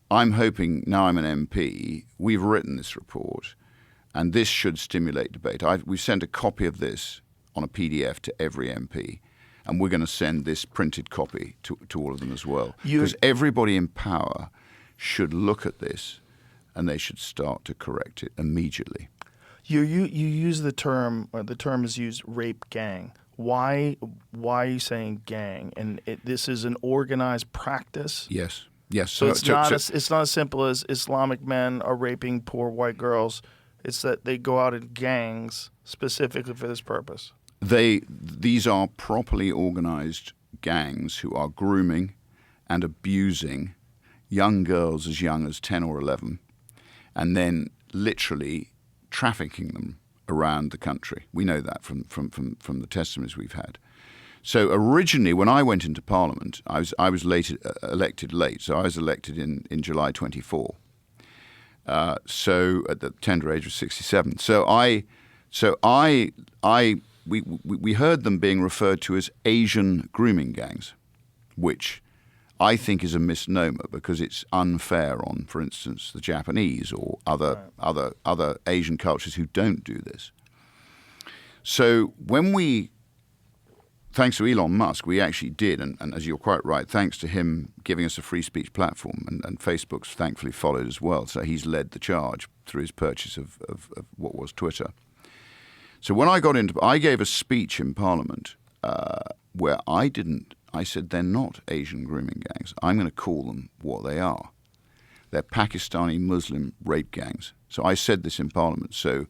I'm hoping, now I'm an MP, we've written this report, and this should stimulate debate. We've sent a copy of this on a PDF to every MP. And we're going to send this printed copy to all of them as well. Because everybody in power should look at this and they should start to correct it immediately. You use the term, or the term is used, rape gang. Why are you saying gang? And this is an organized practice? Yes. So it's not as simple as Islamic men are raping poor white girls. It's that they go out in gangs specifically for this purpose. These are properly organized gangs who are grooming and abusing young girls as young as 10 or 11, and then literally trafficking them around the country. We know that from the testimonies we've had. So originally, when I went into Parliament, I was elected late. So I was elected in July 24. So at the tender age of 67. We heard them being referred to as Asian grooming gangs, which I think is a misnomer because it's unfair on, for instance, the Japanese or other Asian cultures who don't do this. So thanks to Elon Musk, we actually did, and as you're quite right, thanks to him giving us a free speech platform, and Facebook's thankfully followed as well, so he's led the charge through his purchase of what was Twitter. So when I gave a speech in Parliament where I said they're not Asian grooming gangs. I'm going to call them what they are. They're Pakistani Muslim rape gangs. So I said this in Parliament. So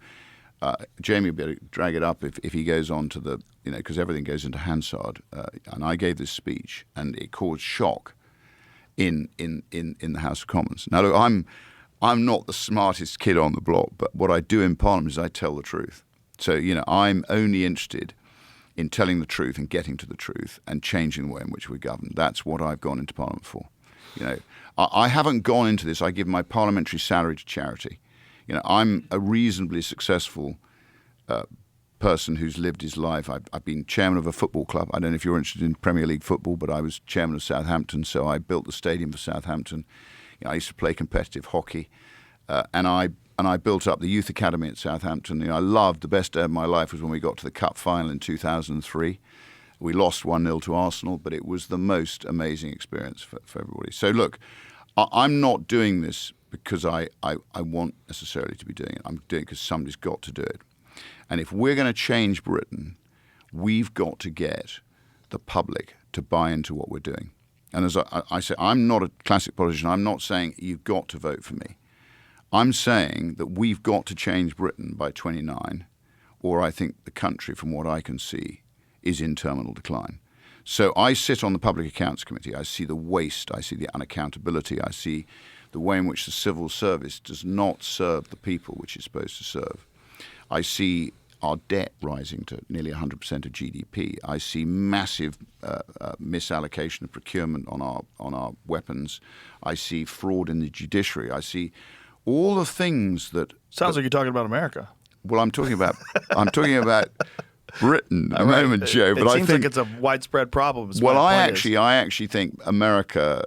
Jamie will be able to drag it up if he goes on to because everything goes into Hansard. And I gave this speech, and it caused shock in the House of Commons. Now, look, I'm not the smartest kid on the block, but what I do in Parliament is I tell the truth. So, I'm only interested in telling the truth and getting to the truth and changing the way in which we govern. That's what I've gone into Parliament for. I haven't gone into this. I give my parliamentary salary to charity. I'm a reasonably successful person who's lived his life. I've been chairman of a football club. I don't know if you're interested in Premier League football, but I was chairman of Southampton, so I built the stadium for Southampton. I used to play competitive hockey, and I built up the youth academy at Southampton. I loved, the best day of my life was when we got to the cup final in 2003. We lost 1-0 to Arsenal, but it was the most amazing experience for everybody. So look, I'm not doing this because I want necessarily to be doing it. I'm doing it because somebody's got to do it. And if we're going to change Britain, we've got to get the public to buy into what we're doing. And as I say, I'm not a classic politician. I'm not saying you've got to vote for me. I'm saying that we've got to change Britain by 29, or I think the country, from what I can see, is in terminal decline. So I sit on the Public Accounts Committee. I see the waste. I see the unaccountability. I see the way in which the civil service does not serve the people which it's supposed to serve. I see our debt rising to nearly 100% of GDP. I see massive misallocation of procurement on our weapons. I see fraud in the judiciary. I see all the things that sounds like you're talking about America. Well, I'm talking about Britain at the moment, Joe. But it I seems think like it's a widespread problem. Well, I actually think America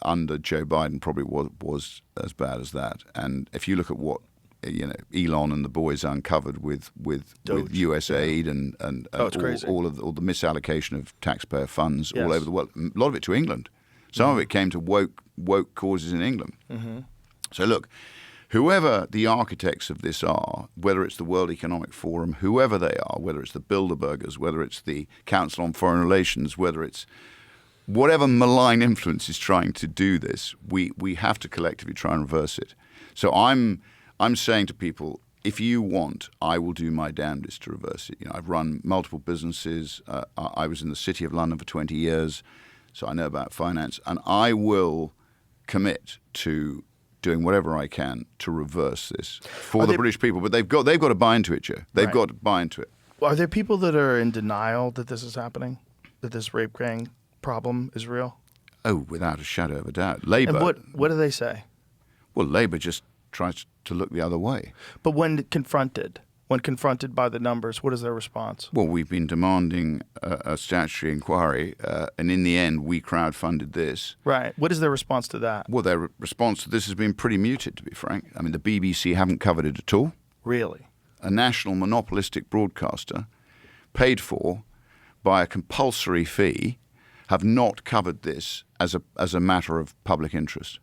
under Joe Biden probably was as bad as that. And if you look at what Elon and the boys uncovered with USAID and all the misallocation of taxpayer funds all over the world, a lot of it to England. Some of it came to woke causes in England. Mm-hmm. So look, whoever the architects of this are, whether it's the World Economic Forum, whoever they are, whether it's the Bilderbergers, whether it's the Council on Foreign Relations, whether it's whatever malign influence is trying to do this, we have to collectively try and reverse it. So I'm saying to people, if you want, I will do my damnedest to reverse it. I've run multiple businesses. I was in the City of London for 20 years, so I know about finance, and I will commit to doing whatever I can to reverse this for the British people. But they've got to buy into it, Joe. They've got to buy into it. Are there people that are in denial that this is happening, that this rape gang problem is real? Oh, without a shadow of a doubt. Labour. And what do they say? Well, Labour just tries to look the other way. But when confronted by the numbers, what is their response? Well, we've been demanding a statutory inquiry, and in the end, we crowdfunded this. Right. What is their response to that? Well, their response to this has been pretty muted, to be frank. I mean, the BBC haven't covered it at all. Really? A national monopolistic broadcaster paid for by a compulsory fee have not covered this as a matter of public interest,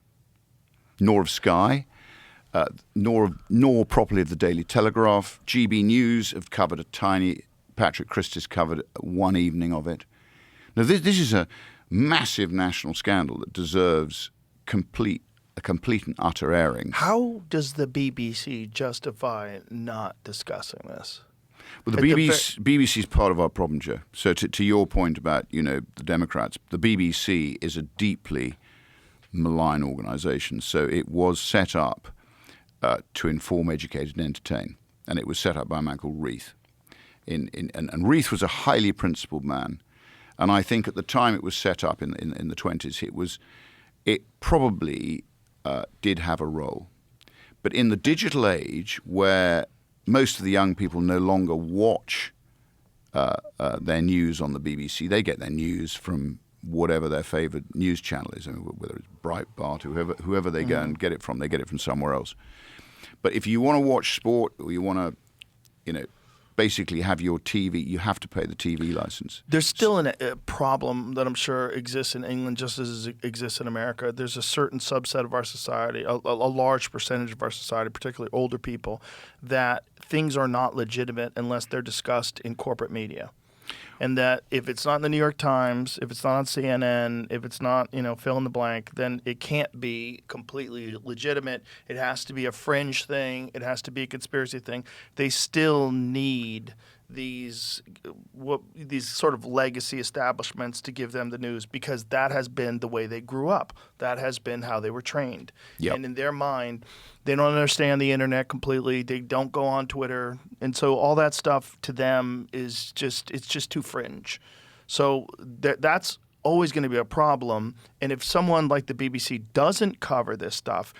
nor of Sky. nor properly of the Daily Telegraph. GB News have covered a tiny. Patrick Christys covered one evening of it. Now this is a massive national scandal that deserves a complete and utter airing. How does the BBC justify not discussing this? Well, the BBC is part of our problem, Joe. So to your point about, the Democrats, the BBC is a deeply malign organisation. So it was set up to inform, educate and entertain. And it was set up by a man called Reith. And Reith was a highly principled man. And I think at the time it was set up in the 20s, it probably did have a role. But in the digital age, where most of the young people no longer watch their news on the BBC, they get their news from whatever their favourite news channel is, whether it's Breitbart, whoever they go and get it from, they get it from somewhere else. But if you want to watch sport or you want to, basically have your TV, you have to pay the TV license. There's still a problem that I'm sure exists in England just as it exists in America. There's a certain subset of our society, a large percentage of our society, particularly older people, that things are not legitimate unless they're discussed in corporate media. And that if it's not in the New York Times, if it's not on CNN, if it's not, fill in the blank, then it can't be completely legitimate. It has to be a fringe thing. It has to be a conspiracy thing. They still need these sort of legacy establishments to give them the news because that has been the way they grew up. That has been how they were trained. Yep. And in their mind, they don't understand the internet completely. They don't go on Twitter. And so all that stuff to them is it's just too fringe. So that's always going to be a problem. And if someone like the BBC doesn't cover this stuff,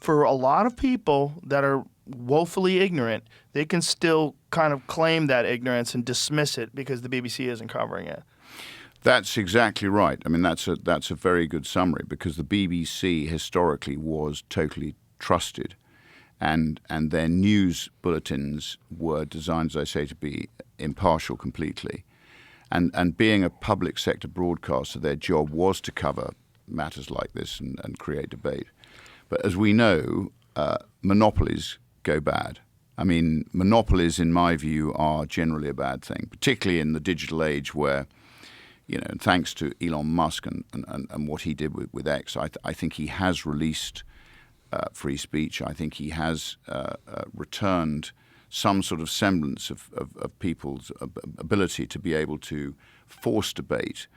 for a lot of people that are woefully ignorant, they can still kind of claim that ignorance and dismiss it because the BBC isn't covering it. That's exactly right. I mean, that's a very good summary because the BBC historically was totally trusted, and their news bulletins were designed, as I say, to be impartial completely. And being a public sector broadcaster, their job was to cover matters like this and create debate. But as we know, monopolies go bad. I mean, monopolies, in my view, are generally a bad thing, particularly in the digital age where, thanks to Elon Musk and what he did with X, I think he has released free speech. I think he has returned some sort of semblance of people's ability to be able to force debate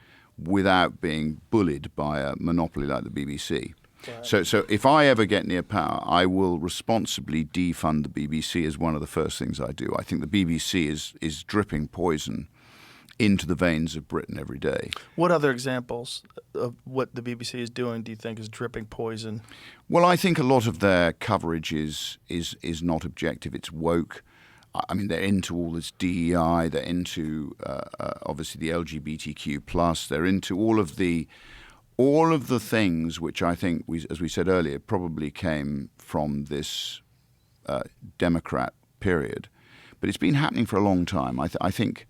without being bullied by a monopoly like the BBC. Right. So if I ever get near power, I will responsibly defund the BBC as one of the first things I do. I think the BBC is dripping poison into the veins of Britain every day. What other examples of what the BBC is doing do you think is dripping poison? Well, I think a lot of their coverage is not objective. It's woke. I mean, they're into all this DEI. They're into obviously the LGBTQ+. They're into all of the things which I think, as we said earlier, probably came from this Democrat period. But it's been happening for a long time. I think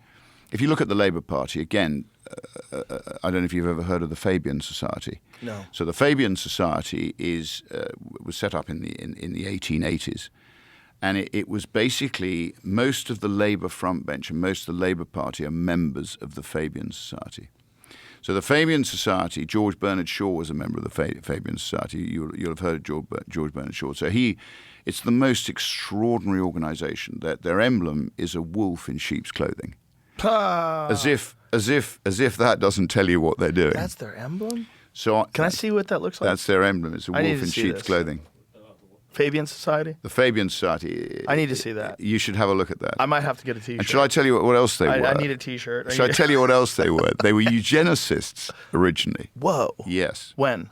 if you look at the Labour Party, again, I don't know if you've ever heard of the Fabian Society. No. So the Fabian Society was set up in the 1880s. And it was basically most of the Labour front bench and most of the Labour Party are members of the Fabian Society. So the Fabian Society, George Bernard Shaw was a member of the Fabian Society. You'll have heard of George Bernard Shaw. So it's the most extraordinary organisation. Their emblem is a wolf in sheep's clothing, as if that doesn't tell you what they're doing. That's their emblem? So can I see what that looks like? That's their emblem. It's a wolf in sheep's clothing. Fabian Society? The Fabian Society. I need to see that. You should have a look at that. I might have to get a T-shirt. And should I tell you what else they were? I need a T-shirt. Should I tell you what else they were? They were eugenicists originally. Whoa. Yes. When?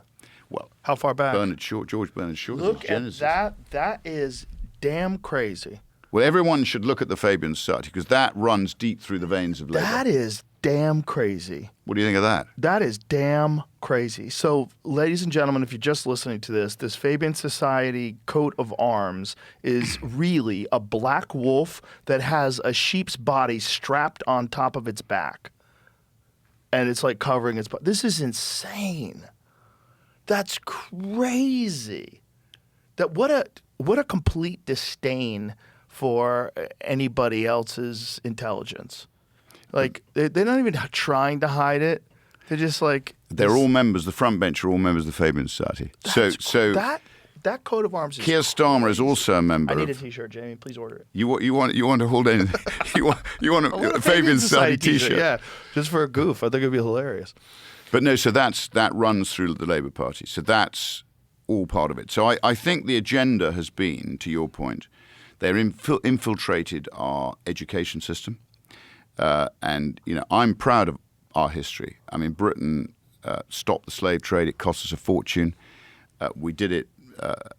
Well, how far back? George Bernard Shaw. Look at that. That is damn crazy. Well, everyone should look at the Fabian Society because that runs deep through the veins of Labour. That is damn crazy. What do you think of that? That is damn crazy. So, ladies and gentlemen, if you're just listening to this Fabian Society coat of arms is really a black wolf that has a sheep's body strapped on top of its back. And it's like covering its body. This is insane. That's crazy. what a complete disdain for anybody else's intelligence. Like they're not even trying to hide it. They're just like they're all members. The front bench are all members of the Fabian Society. So that coat of arms. Keir Starmer is also a member. I need a T-shirt, Jamie. Please order it. You want to hold in? you want a Fabian Society T-shirt? Yeah, just for a goof. I think it'd be hilarious. But no, so that runs through the Labour Party. So that's all part of it. So I think the agenda has been, to your point, they're infiltrated our education system. And, I'm proud of our history. I mean, Britain stopped the slave trade. It cost us a fortune. We did it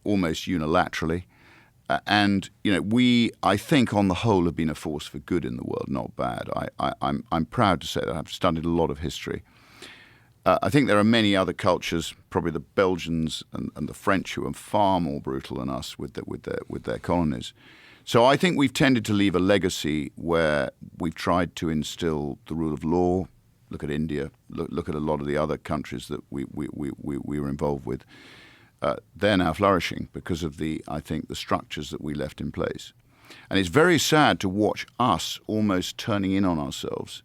almost unilaterally. And, we, I think, on the whole, have been a force for good in the world, not bad. I'm proud to say that. I've studied a lot of history. I think there are many other cultures, probably the Belgians and the French, who are far more brutal than us with their colonies. So I think we've tended to leave a legacy where we've tried to instill the rule of law. Look at India. Look at a lot of the other countries that we were involved with. They're now flourishing because of I think the structures that we left in place. And it's very sad to watch us almost turning in on ourselves,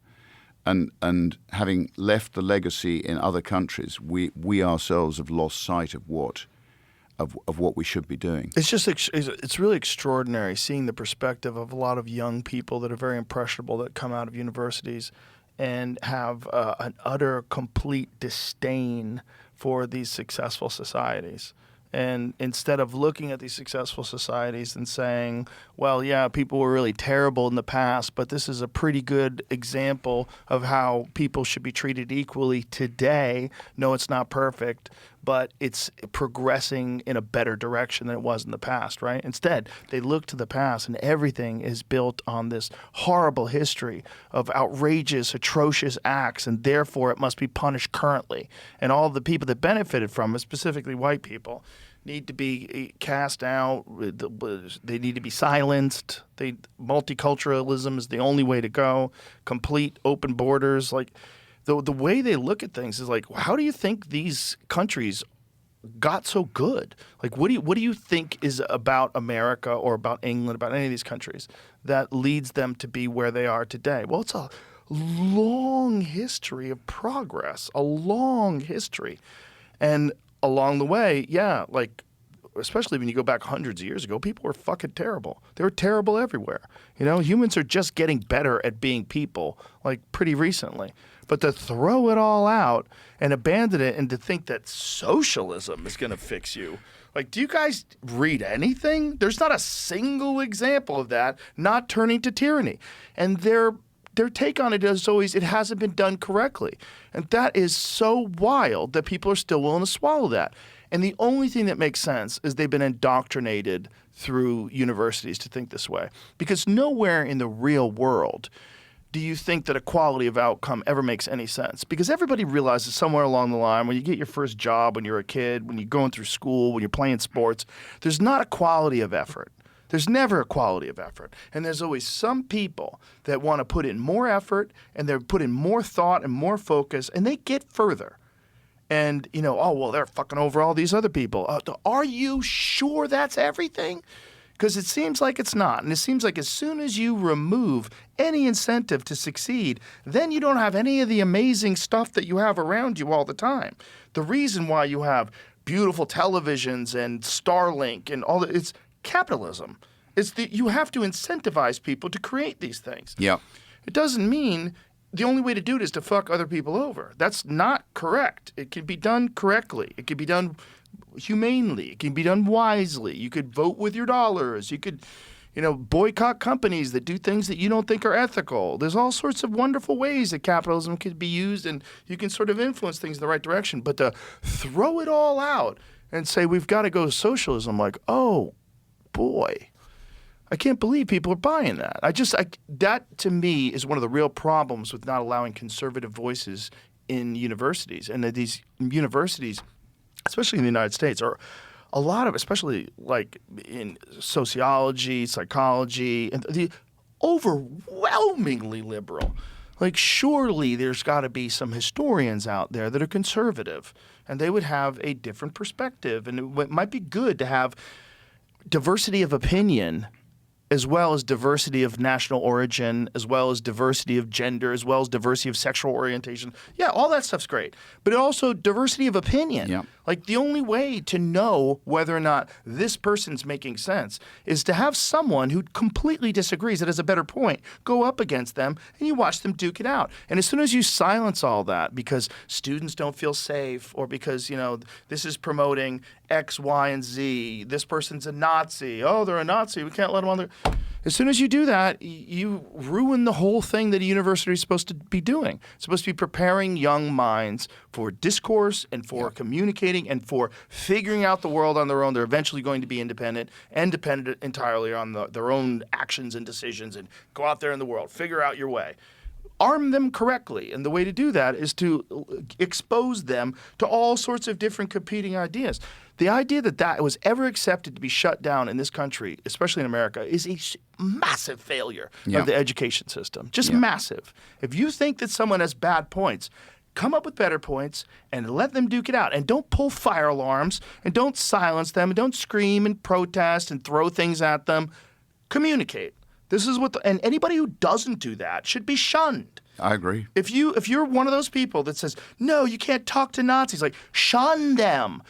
and having left the legacy in other countries, we ourselves have lost sight of what we should be doing. It's just it's really extraordinary seeing the perspective of a lot of young people that are very impressionable that come out of universities and have an utter, complete disdain for these successful societies. And instead of looking at these successful societies and saying, well, yeah, people were really terrible in the past, but this is a pretty good example of how people should be treated equally today. No, it's not perfect, but it's progressing in a better direction than it was in the past, right? Instead, they look to the past, and everything is built on this horrible history of outrageous, atrocious acts, and therefore it must be punished currently. And all the people that benefited from it, specifically white people, need to be cast out. They need to be silenced. Multiculturalism is the only way to go. Complete open borders. Like the way they look at things is like, how do you think these countries got so good? Like, what do you think is about America or about England, about any of these countries that leads them to be where they are today? Well, it's a long history of progress, a long history. And along the way, yeah, like, especially when you go back hundreds of years ago, people were fucking terrible. They were terrible everywhere. Humans are just getting better at being people, like, pretty recently. But to throw it all out and abandon it and to think that socialism is going to fix you. Like, do you guys read anything? There's not a single example of that not turning to tyranny. And their take on it is always, it hasn't been done correctly. And that is so wild that people are still willing to swallow that. And the only thing that makes sense is they've been indoctrinated through universities to think this way. Because nowhere in the real world do you think that equality of outcome ever makes any sense? Because everybody realizes somewhere along the line, when you get your first job, when you're a kid, when you're going through school, when you're playing sports, there's not equality of effort. There's never equality of effort. And there's always some people that want to put in more effort, and they put in more thought and more focus, and they get further. And, oh, well, they're fucking over all these other people. Are you sure that's everything? Because it seems like it's not. And it seems like as soon as you remove any incentive to succeed, then you don't have any of the amazing stuff that you have around you all the time. The reason why you have beautiful televisions and Starlink and all that, it's capitalism. It's that you have to incentivize people to create these things. Yeah. It doesn't mean the only way to do it is to fuck other people over. That's not correct. It can be done correctly. It can be done humanely. It can be done wisely. You could vote with your dollars. You could, boycott companies that do things that you don't think are ethical. There's all sorts of wonderful ways that capitalism could be used, and you can sort of influence things in the right direction. But to throw it all out and say we've got to go socialism, like, oh, boy, I can't believe people are buying that. That to me is one of the real problems with not allowing conservative voices in universities. And that these universities, especially in the United States, are a lot of, especially like in sociology, psychology, and the overwhelmingly liberal. Like, surely there's got to be some historians out there that are conservative, and they would have a different perspective. And it might be good to have diversity of opinion, as well as diversity of national origin, as well as diversity of gender, as well as diversity of sexual orientation. Yeah, all that stuff's great. But also diversity of opinion. Yeah. Like, the only way to know whether or not this person's making sense is to have someone who completely disagrees, that has a better point, go up against them, and you watch them duke it out. And as soon as you silence all that because students don't feel safe, or because, this is promoting X, Y, and Z, this person's a Nazi, oh, they're a Nazi, we can't let them on there. As soon as you do that, you ruin the whole thing that a university is supposed to be doing. It's supposed to be preparing young minds for discourse and for communicating and for figuring out the world on their own. They're eventually going to be independent and dependent entirely on their own actions and decisions, and go out there in the world, figure out your way. Arm them correctly, and the way to do that is to expose them to all sorts of different competing ideas. The idea that was ever accepted to be shut down in this country, especially in America, is a massive failure of the education system. Just massive. If you think that someone has bad points, come up with better points and let them duke it out. And don't pull fire alarms, and don't silence them, and don't scream and protest and throw things at them. Communicate. This is and anybody who doesn't do that should be shunned. I agree. If you're one of those people that says, no, you can't talk to Nazis, like, shun them.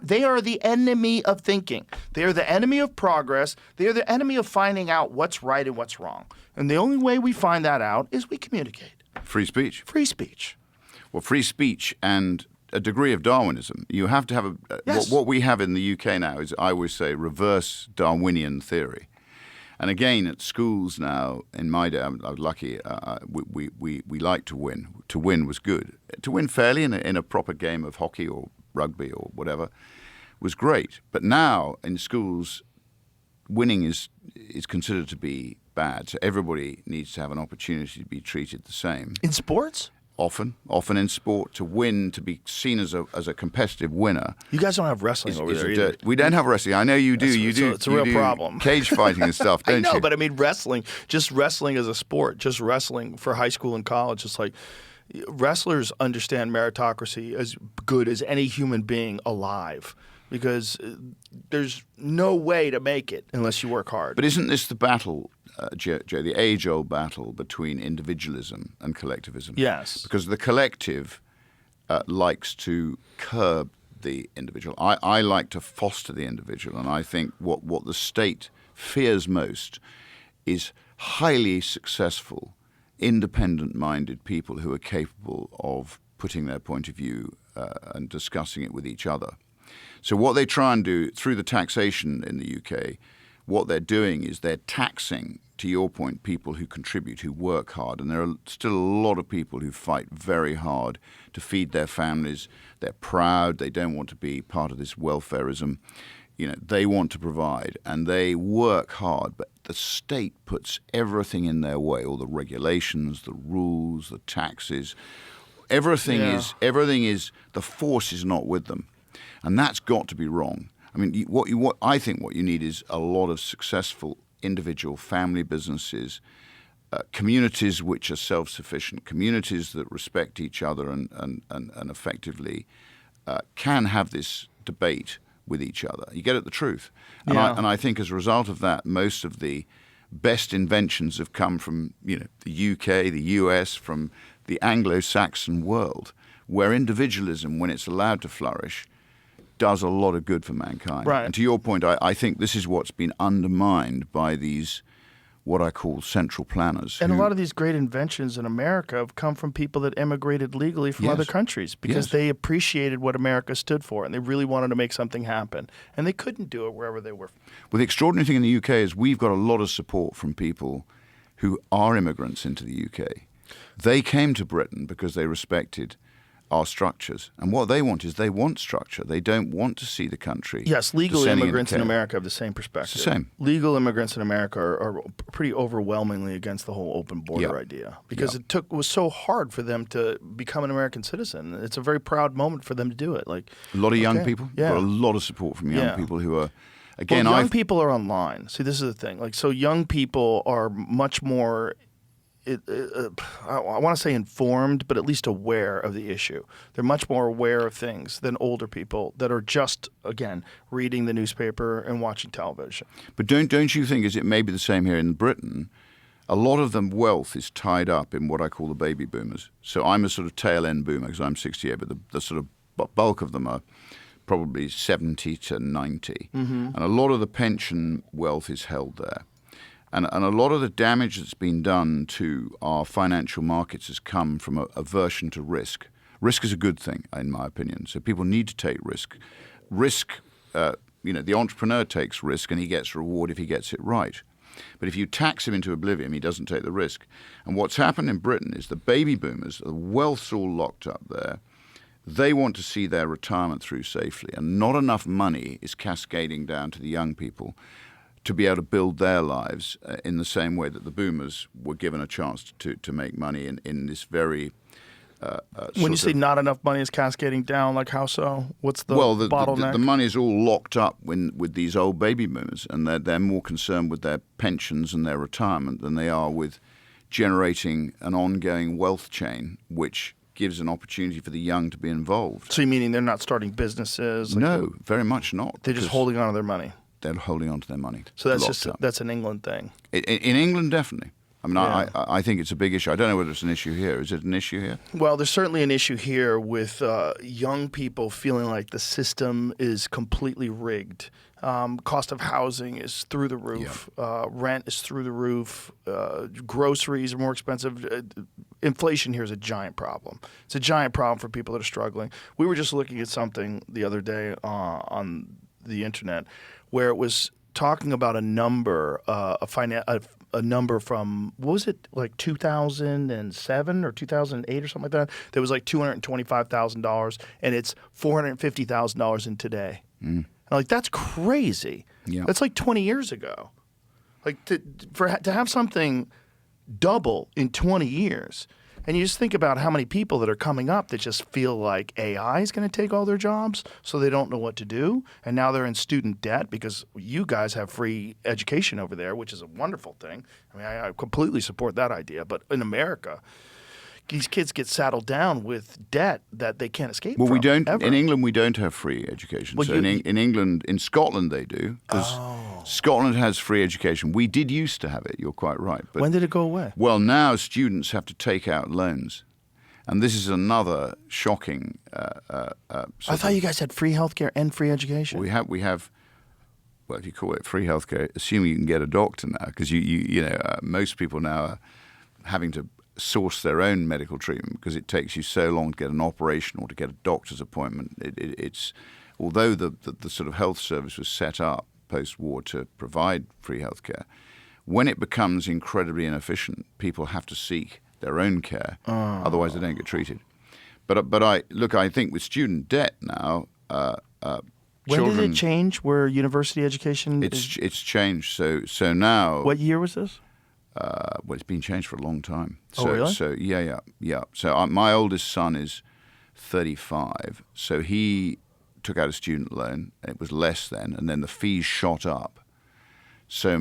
They are the enemy of thinking. They are the enemy of progress. They are the enemy of finding out what's right and what's wrong. And the only way we find that out is we communicate. Free speech. Free speech. Well, free speech and a degree of Darwinism. You have to have what we have in the UK now is, I always say, reverse Darwinian theory. And again, at schools now, in my day, I was lucky, we liked to win. To win was good. To win fairly in a proper game of hockey or rugby or whatever was great. But now in schools, winning is considered to be bad. So everybody needs to have an opportunity to be treated the same. In sports? Often in sport, to win, to be seen as a competitive winner. You guys don't have wrestling over there either. We don't have wrestling. I know you do. It's a real problem. Cage fighting and stuff, don't you? I know, but I mean wrestling as a sport, just wrestling for high school and college. It's like wrestlers understand meritocracy as good as any human being alive, because there's no way to make it unless you work hard. But isn't this the battle, Joe, the age-old battle between individualism and collectivism? Yes. Because the collective likes to curb the individual. I like to foster the individual, and I think what the state fears most is highly successful, independent-minded people who are capable of putting their point of view and discussing it with each other. So what they try and do through the taxation in the UK, what they're doing is they're taxing, to your point, people who contribute, who work hard. And there are still a lot of people who fight very hard to feed their families. They're proud. They don't want to be part of this welfarism. They want to provide, and they work hard. But the state puts everything in their way, all the regulations, the rules, the taxes. Everything is the force is not with them. And that's got to be wrong. I mean, I think what you need is a lot of successful individual family businesses, communities which are self-sufficient, communities that respect each other and effectively can have this debate with each other. You get at the truth. And I think as a result of that, most of the best inventions have come from the UK, the US, from the Anglo-Saxon world, where individualism, when it's allowed to flourish, does a lot of good for mankind. Right. And to your point, I think this is what's been undermined by these, what I call central planners. And a lot of these great inventions in America have come from people that immigrated legally from other countries, because they appreciated what America stood for, and they really wanted to make something happen. And they couldn't do it wherever they were. Well, the extraordinary thing in the UK is we've got a lot of support from people who are immigrants into the UK. They came to Britain because they respected our structures. And what they want is they want structure. They don't want to see the country. Yes, legal immigrants in America have the same perspective. It's the same. Legal immigrants in America are pretty overwhelmingly against the whole open border idea, because it was so hard for them to become an American citizen. It's a very proud moment for them to do it. Like a lot of young people. Got a lot of support from young people who are, young people are online. See, this is the thing. Like, so young people are much more I want to say informed, but at least aware of the issue. They're much more aware of things than older people that are just, again, reading the newspaper and watching television. But don't you think, as it may be the same here in Britain, a lot of the wealth is tied up in what I call the baby boomers. So I'm a sort of tail end boomer because I'm 68, but the sort of bulk of them are probably 70 to 90. And a lot of the pension wealth is held there. And a lot of the damage that's been done to our financial markets has come from a aversion to risk. Risk is a good thing, in my opinion. So people need to take risk. Risk, the entrepreneur takes risk and he gets reward if he gets it right. But if you tax him into oblivion, he doesn't take the risk. And what's happened in Britain is the baby boomers, the wealth's all locked up there. They want to see their retirement through safely, and not enough money is cascading down to the young people to be able to build their lives in the same way that the boomers were given a chance to make money in this very when you say not enough money is cascading down, like how so? What's the bottleneck? The money is all locked up with these old baby boomers, and they're more concerned with their pensions and their retirement than they are with generating an ongoing wealth chain, which gives an opportunity for the young to be involved. So you meaning they're not starting businesses? No, very much not. They're just holding on to their money. They're holding on to their money. So that's an England thing. In England, definitely. I mean, yeah. I think it's a big issue. I don't know whether it's an issue here. Is it an issue here? Well, there's certainly an issue here with young people feeling like the system is completely rigged. Cost of housing is through the roof. Yeah. Rent is through the roof. Groceries are more expensive. Inflation here is a giant problem. It's a giant problem for people that are struggling. We were just looking at something the other day on the internet where it was talking about a number, a number from, what was it, like 2007 or 2008 or something like that? That was like $225,000, and it's $450,000 in today. And like, that's crazy. Yeah. That's like 20 years ago. Like to have something double in 20 years. And you just think about how many people that are coming up that just feel like AI is going to take all their jobs, so they don't know what to do. And now they're in student debt because you guys have free education over there, which is a wonderful thing. I mean, I completely support that idea. But in America, these kids get saddled down with debt that they can't escape from. Well, we don't. Ever. In England, we don't have free education. Well, so in England, in Scotland, they do. Because Scotland has free education. We did used to have it. You're quite right. But, when did it go away? Well, now students have to take out loans. And this is another shocking. I thought you guys had free healthcare and free education. We have. Well, if you call it free healthcare, assuming you can get a doctor now, because most people now are having to source their own medical treatment because it takes you so long to get an operation or to get a doctor's appointment. It's although the sort of health service was set up post-war to provide free healthcare, when it becomes incredibly inefficient, people have to seek their own care. Otherwise, they don't get treated. But I think with student debt now, when did it change? Where university education? It's changed. So now. What year was this? Well, it's been changed for a long time. Really? So yeah. So my oldest son is 35. So he took out a student loan. It was less then, and then the fees shot up. So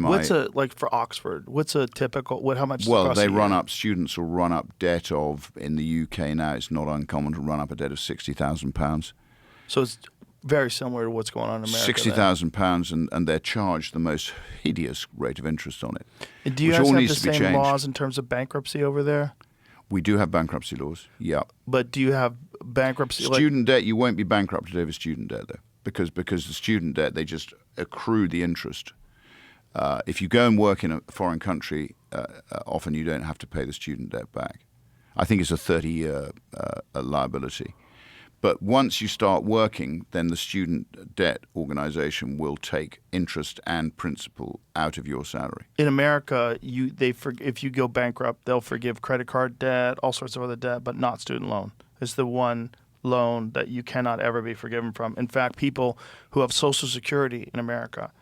like for Oxford? What's a typical? How much? Well, they run up. Students will run up debt of in the UK now. It's not uncommon to run up a debt of £60,000. So it's very similar to what's going on in America. £60,000, and they're charged the most hideous rate of interest on it. And do you guys have the same laws in terms of bankruptcy over there? We do have bankruptcy laws, yeah. But do you have bankruptcy? Student debt, you won't be bankrupted over student debt, though, because the student debt, they just accrue the interest. If you go and work in a foreign country, often you don't have to pay the student debt back. I think it's a 30-year liability. But once you start working, then the student debt organization will take interest and principal out of your salary. In America, if you go bankrupt, they'll forgive credit card debt, all sorts of other debt, but not student loan. It's the one loan that you cannot ever be forgiven from. In fact, people who have Social Security in America,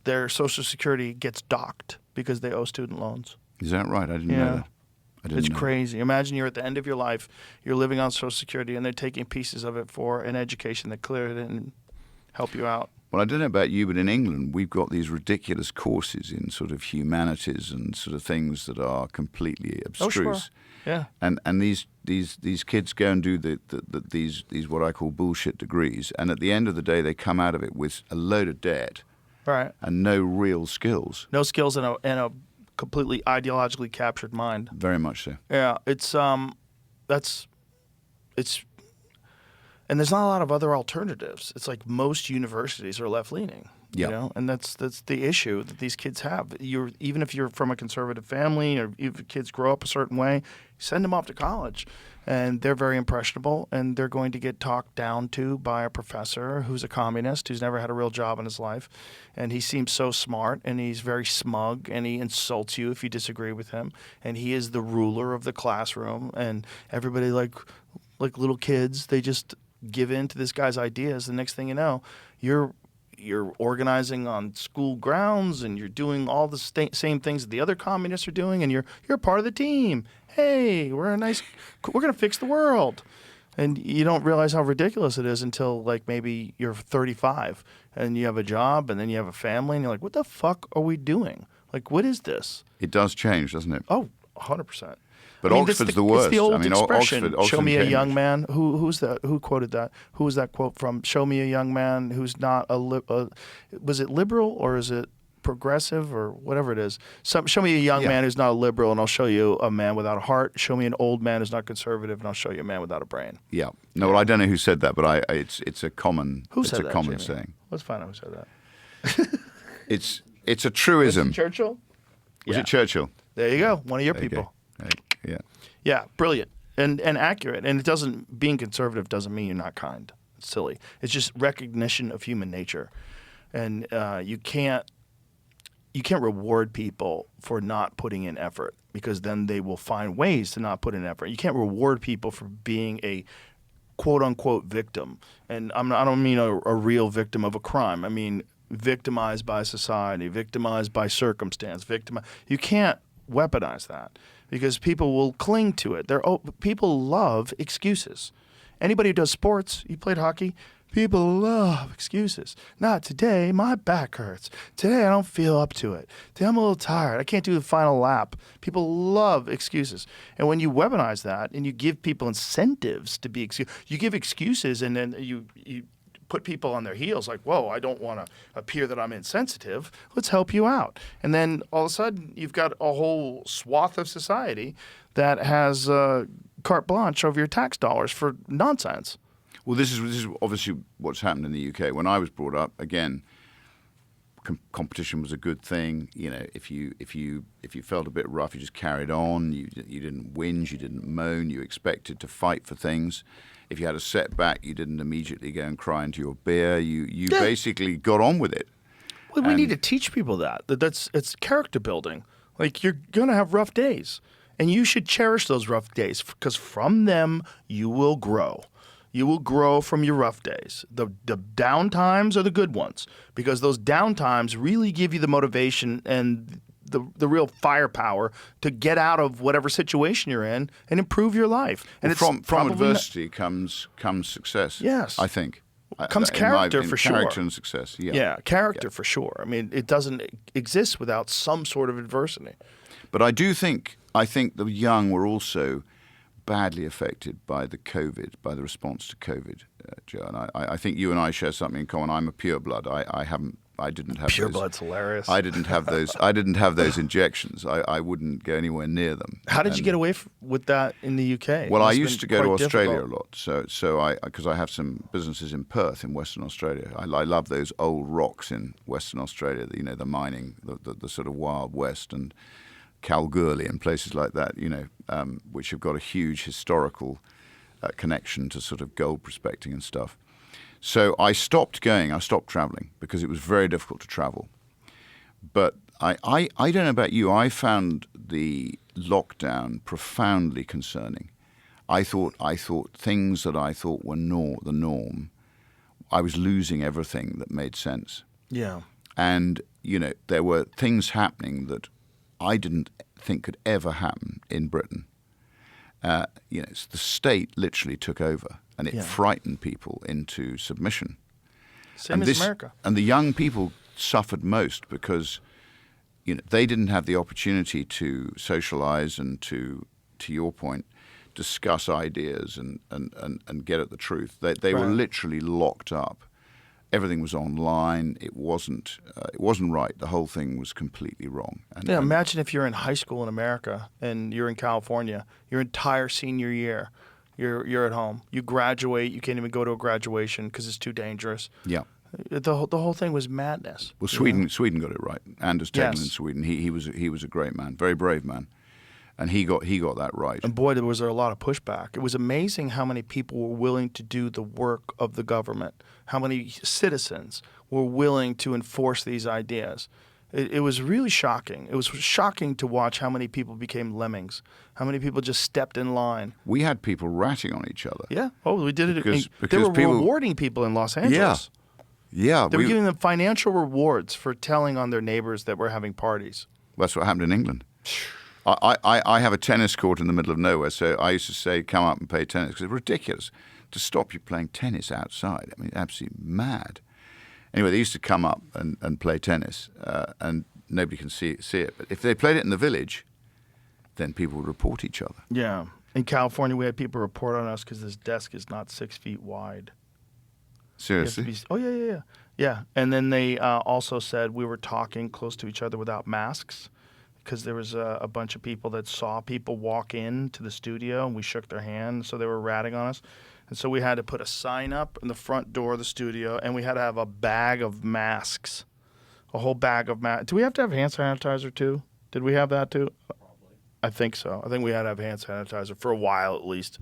their Social Security gets docked because they owe student loans. Is that right? I didn't know that. It's crazy. Imagine you're at the end of your life, you're living on Social Security, and they're taking pieces of it for an education that clearly didn't help you out. Well, I don't know about you, but in England, we've got these ridiculous courses in sort of humanities and sort of things that are completely abstruse. Oh, sure. Yeah. And these kids go and do these what I call bullshit degrees, and at the end of the day, they come out of it with a load of debt, Right. and no real skills. No skills and a completely ideologically captured mind. Very much so. Yeah, it's and there's not a lot of other alternatives. It's like most universities are left leaning. Yeah. You know, and that's the issue that these kids have. Even if you're from a conservative family, or if kids grow up a certain way, send them off to college, and they're very impressionable, and they're going to get talked down to by a professor who's a communist, who's never had a real job in his life, and he seems so smart, and he's very smug, and he insults you if you disagree with him, and he is the ruler of the classroom, and everybody like little kids, they just give in to this guy's ideas. The next thing you know, you're organizing on school grounds, and you're doing all the same things that the other communists are doing, and you're a part of the team. Hey, we're going to fix the world. And you don't realize how ridiculous it is until like maybe you're 35 and you have a job and then you have a family, and you're like, what the fuck are we doing? Like, what is this? It does change, doesn't it? Oh, 100%. But Oxford's the worst. It's the old I mean, expression. Oxford Show me a and young Cambridge. man. Who's that? Who quoted that? Who was that quote from? Show me a young man who's not was it liberal or is it progressive or whatever it is? Show me a young man who's not a liberal, and I'll show you a man without a heart. Show me an old man who's not conservative, and I'll show you a man without a brain. Yeah. No, well, I don't know who said that, but it's a common Who said that, common Jamie? saying. Let's find out who said that. It's a truism. Churchill? Was it Churchill? There you go. One of your There you people. go. Yeah. Yeah, brilliant and accurate. And it doesn't, being conservative doesn't mean you're not kind. It's silly. It's just recognition of human nature, and you can't reward people for not putting in effort, because then they will find ways to not put in effort. You can't reward people for being a quote unquote victim, and I don't mean a real victim of a crime. I mean victimized by society, victimized by circumstance, You can't weaponize that, because people will cling to it. People love excuses. Anybody who does sports, you played hockey, people love excuses. Not today, my back hurts. Today I don't feel up to it. Today I'm a little tired. I can't do the final lap. People love excuses. And when you weaponize that and you give people incentives to be you give excuses, and then you put people on their heels like, whoa, I don't want to appear that I'm insensitive. Let's help you out. And then all of a sudden you've got a whole swath of society that has carte blanche over your tax dollars for nonsense. Well, this is obviously what's happened in the UK. When I was brought up, again, competition was a good thing. You know, if you felt a bit rough, you just carried on. You didn't whinge, you didn't moan. You expected to fight for things. If you had a setback, you didn't immediately go and cry into your beer. You basically got on with it. Well, we need to teach people that. It's character building. Like, you're gonna have rough days, and you should cherish those rough days, because from them you will grow. You will grow from your rough days. The down times are the good ones, because those down times really give you the motivation and the real firepower to get out of whatever situation you're in and improve your life. And Well, it's from adversity comes success. Yes. I think. Comes character for sure. Character and success. Yeah. Yeah, character for sure. I mean, it doesn't exist without some sort of adversity. But I think the young were also badly affected by the response to COVID, Joe. And I think you and I share something in common. I'm a pureblood. I didn't have Pureblood's hilarious. I didn't have those. I didn't have those injections. I wouldn't go anywhere near them. How did you get away with that in the UK? Well, I Must have used to been go to quite Australia difficult. a lot. So because I have some businesses in Perth, in Western Australia. I love those old rocks in Western Australia. You know, the mining, the sort of Wild West, and Kalgoorlie and places like that. You know, which have got a huge historical connection to sort of gold prospecting and stuff. So I stopped going. I stopped traveling because it was very difficult to travel. But I don't know about you. I found the lockdown profoundly concerning. I thought things that I thought were the norm, I was losing everything that made sense. Yeah. And, you know, there were things happening that I didn't think could ever happen in Britain. You know, the state literally took over, and it frightened people into submission. Same as America. And the young people suffered most because they didn't have the opportunity to socialize and to your point, discuss ideas and get at the truth. They were literally locked up. Everything was online. It wasn't right. The whole thing was completely wrong. Imagine if you're in high school in America and you're in California, your entire senior year, you're at home. You graduate. You can't even go to a graduation because it's too dangerous. Yeah. The whole thing was madness. Well, Sweden got it right. Anders Tegnell in Sweden. He was a great man, very brave man. And he got that right. And boy, was there a lot of pushback. It was amazing how many people were willing to do the work of the government, how many citizens were willing to enforce these ideas. It was really shocking. It was shocking to watch how many people became lemmings, how many people just stepped in line. We had people ratting on each other. Yeah. Oh, we did it. Because they were people, rewarding people in Los Angeles. Yeah. They were giving them financial rewards for telling on their neighbors that we're having parties. That's what happened in England. I have a tennis court in the middle of nowhere, so I used to say, come up and play tennis, because it's ridiculous to stop you playing tennis outside. I mean, absolutely mad. Anyway, they used to come up and play tennis, and nobody can see it. But if they played it in the village, then people would report each other. Yeah. In California, we had people report on us because this desk is not 6 feet wide. Seriously? Yeah. Yeah. And then they also said we were talking close to each other without masks, because there was a bunch of people that saw people walk into the studio and we shook their hand, so they were ratting on us. And so we had to put a sign up in the front door of the studio, and we had to have a bag of masks, a whole bag of masks. Do we have to have hand sanitizer too? Did we have that too? Probably. I think so. I think we had to have hand sanitizer for a while at least.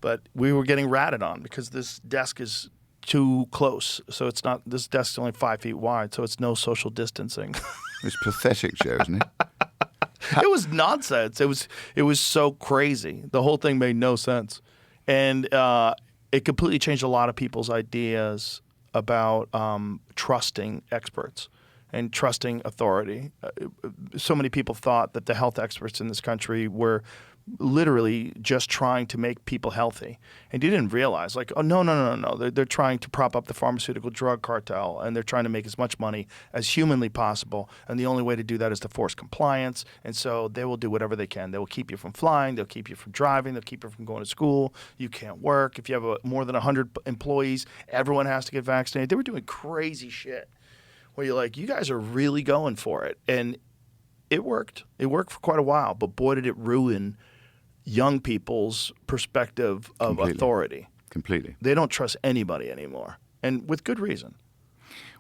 But we were getting ratted on because this desk is too close. So it's not, this desk is only 5 feet wide, so it's no social distancing. It's pathetic, Joe, isn't it? It was nonsense. It was so crazy. The whole thing made no sense. And it completely changed a lot of people's ideas about trusting experts and trusting authority. So many people thought that the health experts in this country were literally just trying to make people healthy. And you didn't realize, like, oh, no. They're trying to prop up the pharmaceutical drug cartel, and they're trying to make as much money as humanly possible. And the only way to do that is to force compliance. And so they will do whatever they can. They will keep you from flying. They'll keep you from driving. They'll keep you from going to school. You can't work. If you have more than 100 employees, everyone has to get vaccinated. They were doing crazy shit where you're like, you guys are really going for it. And it worked. It worked for quite a while. But boy, did it ruin young people's perspective of authority. Completely. They don't trust anybody anymore, and with good reason.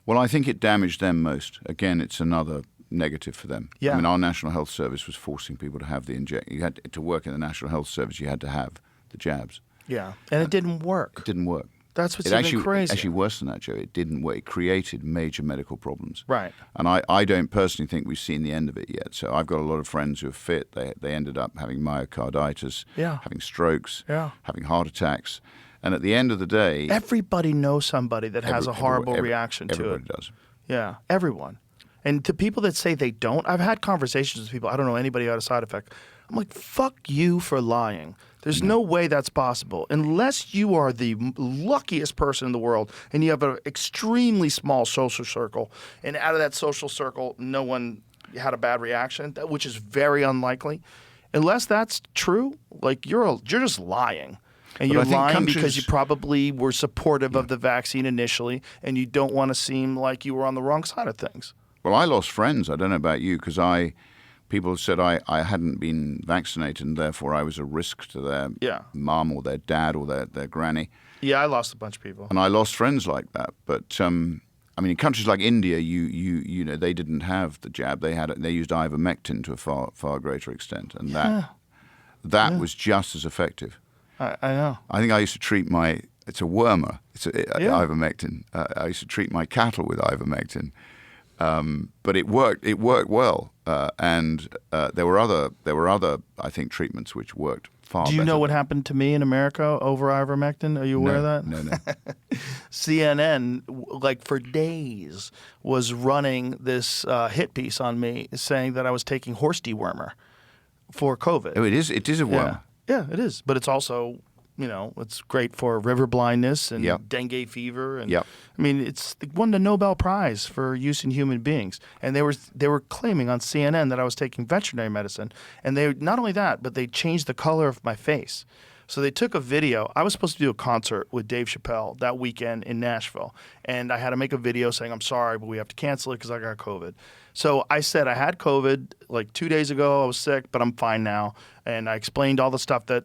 Well, I think it damaged them most. Again, it's another negative for them. Yeah. I mean, our National Health Service was forcing people to have the injection. You had to work in the National Health Service. You had to have the jabs. Yeah, and it didn't work. It didn't work. That's what's even crazy. Actually, worse than that, Joe, it didn't work. It created major medical problems. Right. And I don't personally think we've seen the end of it yet. So I've got a lot of friends who are fit. They ended up having myocarditis, having strokes, having heart attacks. And at the end of the day, everybody knows somebody that has a horrible reaction to it. Everybody does. Yeah, everyone. And to people that say they don't, I've had conversations with people, I don't know anybody who had a side effect. I'm like, fuck you for lying. There's no way that's possible. Unless you are the luckiest person in the world and you have an extremely small social circle, and out of that social circle, no one had a bad reaction, which is very unlikely. Unless that's true, like you're just lying. And you're lying because you probably were supportive of the vaccine initially, and you don't want to seem like you were on the wrong side of things. Well, I lost friends. I don't know about you, because people said I hadn't been vaccinated, and therefore I was a risk to their mom or their dad or their granny. Yeah, I lost a bunch of people. And I lost friends like that. But I mean, in countries like India, you know, they didn't have the jab. They used ivermectin to a far greater extent, and that was just as effective. I know. I think I used to treat it's a wormer. It's ivermectin. I used to treat my cattle with ivermectin. But it worked well, and there were other I think treatments which worked far better. Do you know what happened to me in America over ivermectin? Are you aware of that? No. CNN, like for days, was running this hit piece on me saying that I was taking horse dewormer for COVID. Oh, it is a worm. Yeah, it is, but it's also it's great for river blindness and Yep. dengue fever. And Yep. I mean, it won the Nobel Prize for use in human beings. And they were claiming on CNN that I was taking veterinary medicine. And they not only that, but they changed the color of my face. So they took a video. I was supposed to do a concert with Dave Chappelle that weekend in Nashville. And I had to make a video saying, I'm sorry, but we have to cancel it because I got COVID. So I said I had COVID like 2 days ago. I was sick, but I'm fine now. And I explained all the stuff that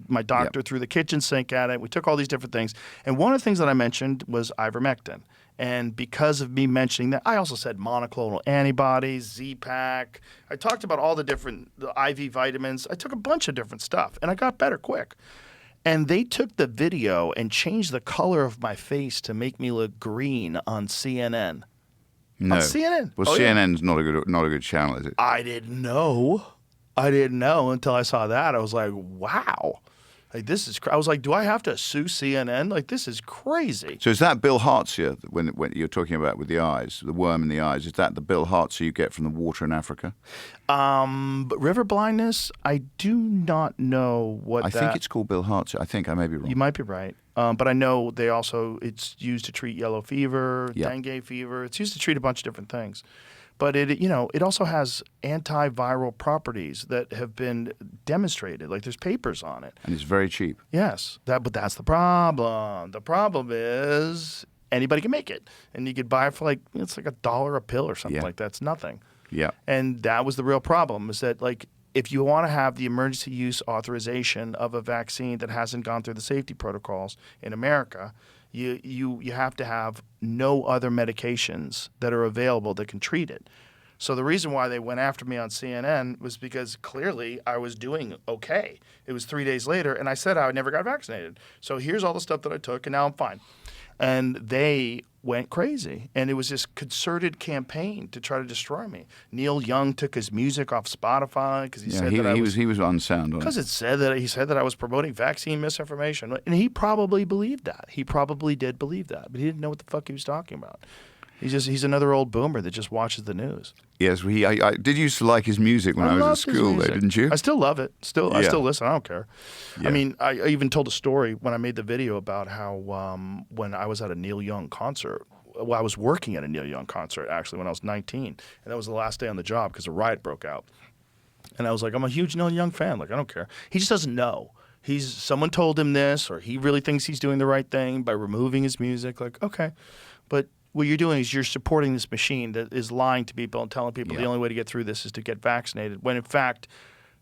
my doctor threw the kitchen sink at it. We took all these different things. And one of the things that I mentioned was ivermectin. And because of me mentioning that, I also said monoclonal antibodies, Z-Pak. I talked about all the IV vitamins. I took a bunch of different stuff, and I got better quick. And they took the video and changed the color of my face to make me look green on CNN. No. On CNN. Well, CNN's not a good channel, is it? I didn't know. I didn't know until I saw that. I was like, wow. Like, this is I was like, do I have to sue CNN? Like, this is crazy. So is that Bill Hartzia when you're talking about with the eyes, the worm in the eyes? Is that the Bill Hartzia you get from the water in Africa? But river blindness, I do not know what I think it's called Bill Hartzia. I think I may be wrong. You might be right. But I know it's used to treat yellow fever, Yep. dengue fever. It's used to treat a bunch of different things. But it also has antiviral properties that have been demonstrated. Like, there's papers on it. And it's very cheap. Yes, but that's the problem. The problem is anybody can make it, and you could buy it for it's like $1 a pill or something Yeah. like that. It's nothing. Yeah. And that was the real problem, is that if you want to have the emergency use authorization of a vaccine that hasn't gone through the safety protocols in America, you have to have no other medications that are available that can treat it. So the reason why they went after me on CNN was because clearly I was doing okay. It was 3 days later, and I said I never got vaccinated. So here's all the stuff that I took, and now I'm fine. And they went crazy, and it was this concerted campaign to try to destroy me. Neil Young took his music off Spotify because he said that he was unsound on because it. He said that I was promoting vaccine misinformation, and he probably believed that. He probably did believe that, but he didn't know what the fuck he was talking about. He's another old boomer that just watches the news. Yes, I did used to like his music when I was loved at his school, though, music. didn't you? I still love it. I Yeah. still listen. I don't care. Yeah. I mean, I even told a story when I made the video about how when I was at a Neil Young concert. Well, I was working at a Neil Young concert, actually, when I was 19. And that was the last day on the job because a riot broke out. And I was like, I'm a huge Neil Young fan. Like, I don't care. He just doesn't know. Someone told him this, or he really thinks he's doing the right thing by removing his music. Like, okay. But what you're doing is you're supporting this machine that is lying to people and telling people the only way to get through this is to get vaccinated. When in fact,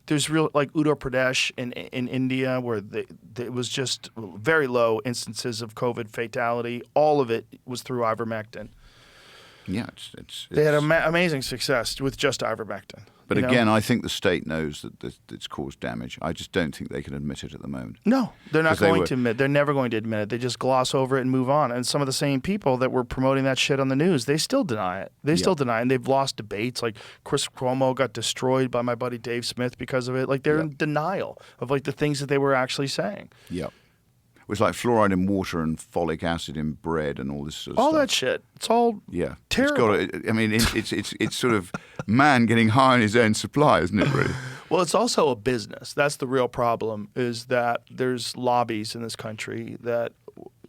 there's like Uttar Pradesh in India where it was just very low instances of COVID fatality. All of it was through ivermectin. Yeah, They had amazing success with just ivermectin. But again, I think the state knows that it's caused damage. I just don't think they can admit it at the moment. No, they're not 'Cause they going were- to admit. They're never going to admit it. They just gloss over it and move on. And some of the same people that were promoting that shit on the news, they still deny it. They still deny it. And they've lost debates. Like Chris Cuomo got destroyed by my buddy Dave Smith because of it. Like, they're in denial of the things that they were actually saying. Yeah. It was like fluoride in water and folic acid in bread and all this sort of All stuff. that shit. It's all Yeah, terrible. It's sort of man getting high on his own supply, isn't it? Really? Well, it's also a business. That's the real problem, is that there's lobbies in this country that,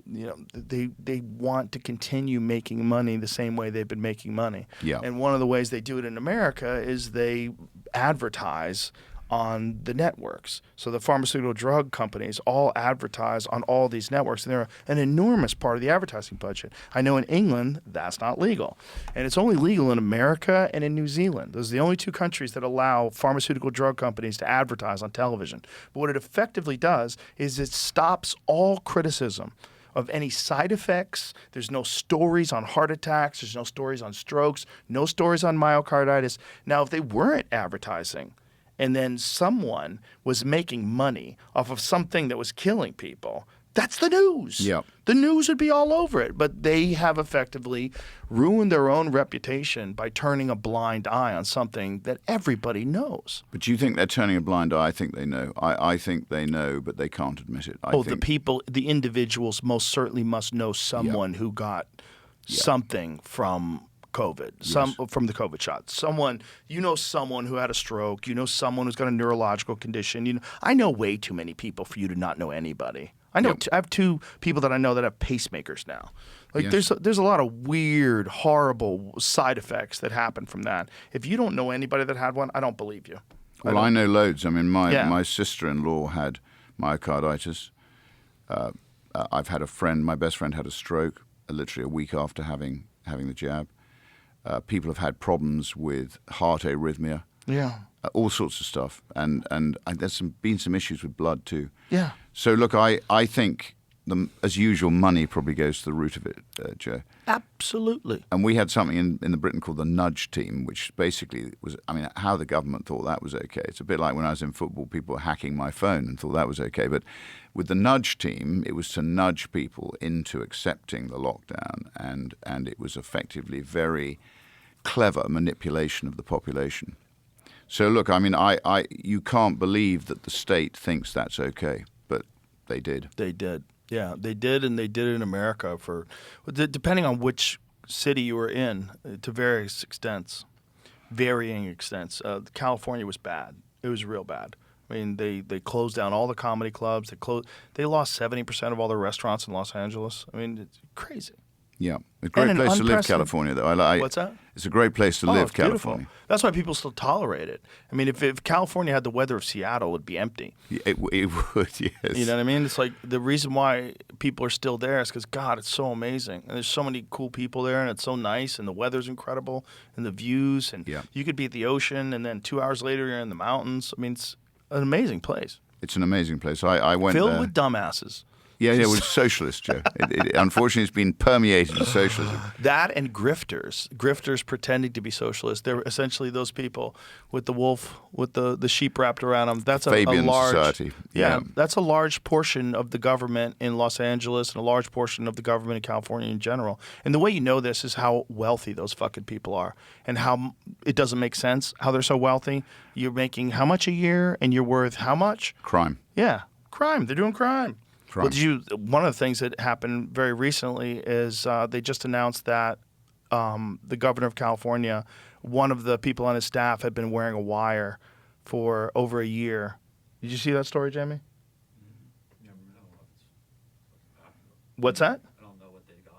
they want to continue making money the same way they've been making money. Yeah. And one of the ways they do it in America is they advertise on the networks. So the pharmaceutical drug companies all advertise on all these networks, and they're an enormous part of the advertising budget. I know in England, that's not legal. And it's only legal in America and in New Zealand. Those are the only two countries that allow pharmaceutical drug companies to advertise on television. But what it effectively does is it stops all criticism of any side effects. There's no stories on heart attacks. There's no stories on strokes. No stories on myocarditis. Now, if they weren't advertising, and then someone was making money off of something that was killing people, that's the news. Yeah. The news would be all over it. But they have effectively ruined their own reputation by turning a blind eye on something that everybody knows. But do you think they're turning a blind eye? I think they know. I think they know, but they can't admit it. The individuals most certainly must know someone who got something from COVID, from the COVID shot. Someone who had a stroke, someone who's got a neurological condition. I know way too many people for you to not know anybody. I know I have 2 people that I know that have pacemakers now. Like there's a lot of weird, horrible side effects that happen from that. If you don't know anybody that had one, I don't believe you. Well, I know loads. I mean, my sister-in-law had myocarditis. I've had my best friend had a stroke literally a week after having the jab. People have had problems with heart arrhythmia. Yeah. All sorts of stuff. And there's been some issues with blood too. Yeah. So look, I think, as usual, money probably goes to the root of it, Joe. Absolutely. And we had something in the Britain called the nudge team, which basically was, how the government thought that was okay. It's a bit like when I was in football, people were hacking my phone and thought that was okay. But with the nudge team, it was to nudge people into accepting the lockdown. And it was effectively very clever manipulation of the population. So look, you can't believe that the state thinks that's okay, but they did. They did. Yeah, they did, and they did it in America depending on which city you were in, to various extents, varying extents. California was bad. It was real bad. I mean, they closed down all the comedy clubs. They lost 70% of all their restaurants in Los Angeles. I mean, it's crazy. Yeah, a great place to live, California, though. What's that? It's a great place to live, it's California. Beautiful. That's why people still tolerate it. I mean, if California had the weather of Seattle, it would be empty. It would, yes. You know what I mean? It's like the reason why people are still there is because, God, it's so amazing. And there's so many cool people there, and it's so nice, and the weather's incredible, and the views. And you could be at the ocean, and then 2 hours later, you're in the mountains. I mean, it's an amazing place. It's an amazing place. I went Filled there. with dumbasses. Yeah, it was socialist, Joe. Unfortunately, it's been permeated to socialism. That and grifters pretending to be socialists. They're essentially those people with the wolf, with the sheep wrapped around them. That's a large society. Yeah, that's a large portion of the government in Los Angeles and a large portion of the government in California in general. And the way you know this is how wealthy those fucking people are, and how it doesn't make sense how they're so wealthy. You're making how much a year, and you're worth how much? Crime. Yeah, crime. They're doing crime. Well, one of the things that happened very recently is they just announced that the governor of California, one of the people on his staff had been wearing a wire for over a year. Did you see that story, Jamie? What's that? I don't know what they got.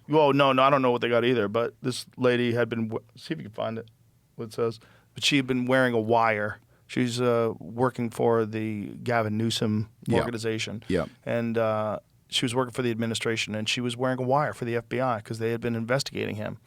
Well, no, I don't know what they got either. But this lady had been, see if you can find it, what it says. But she had been wearing a wire. She's working for the Gavin Newsom organization. Yeah. And she was working for the administration, and she was wearing a wire for the FBI because they had been investigating him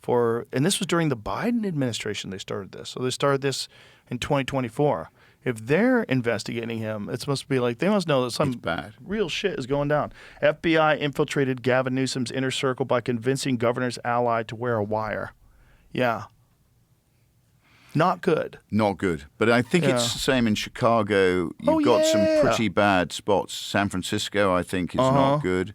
and this was during the Biden administration they started this. So they started this in 2024. If they're investigating him, it must be like they must know that some real shit is going down. FBI infiltrated Gavin Newsom's inner circle by convincing governor's ally to wear a wire. Yeah. Not good. Not good. But I think it's the same in Chicago. You've got some pretty bad spots. San Francisco, I think, is not good.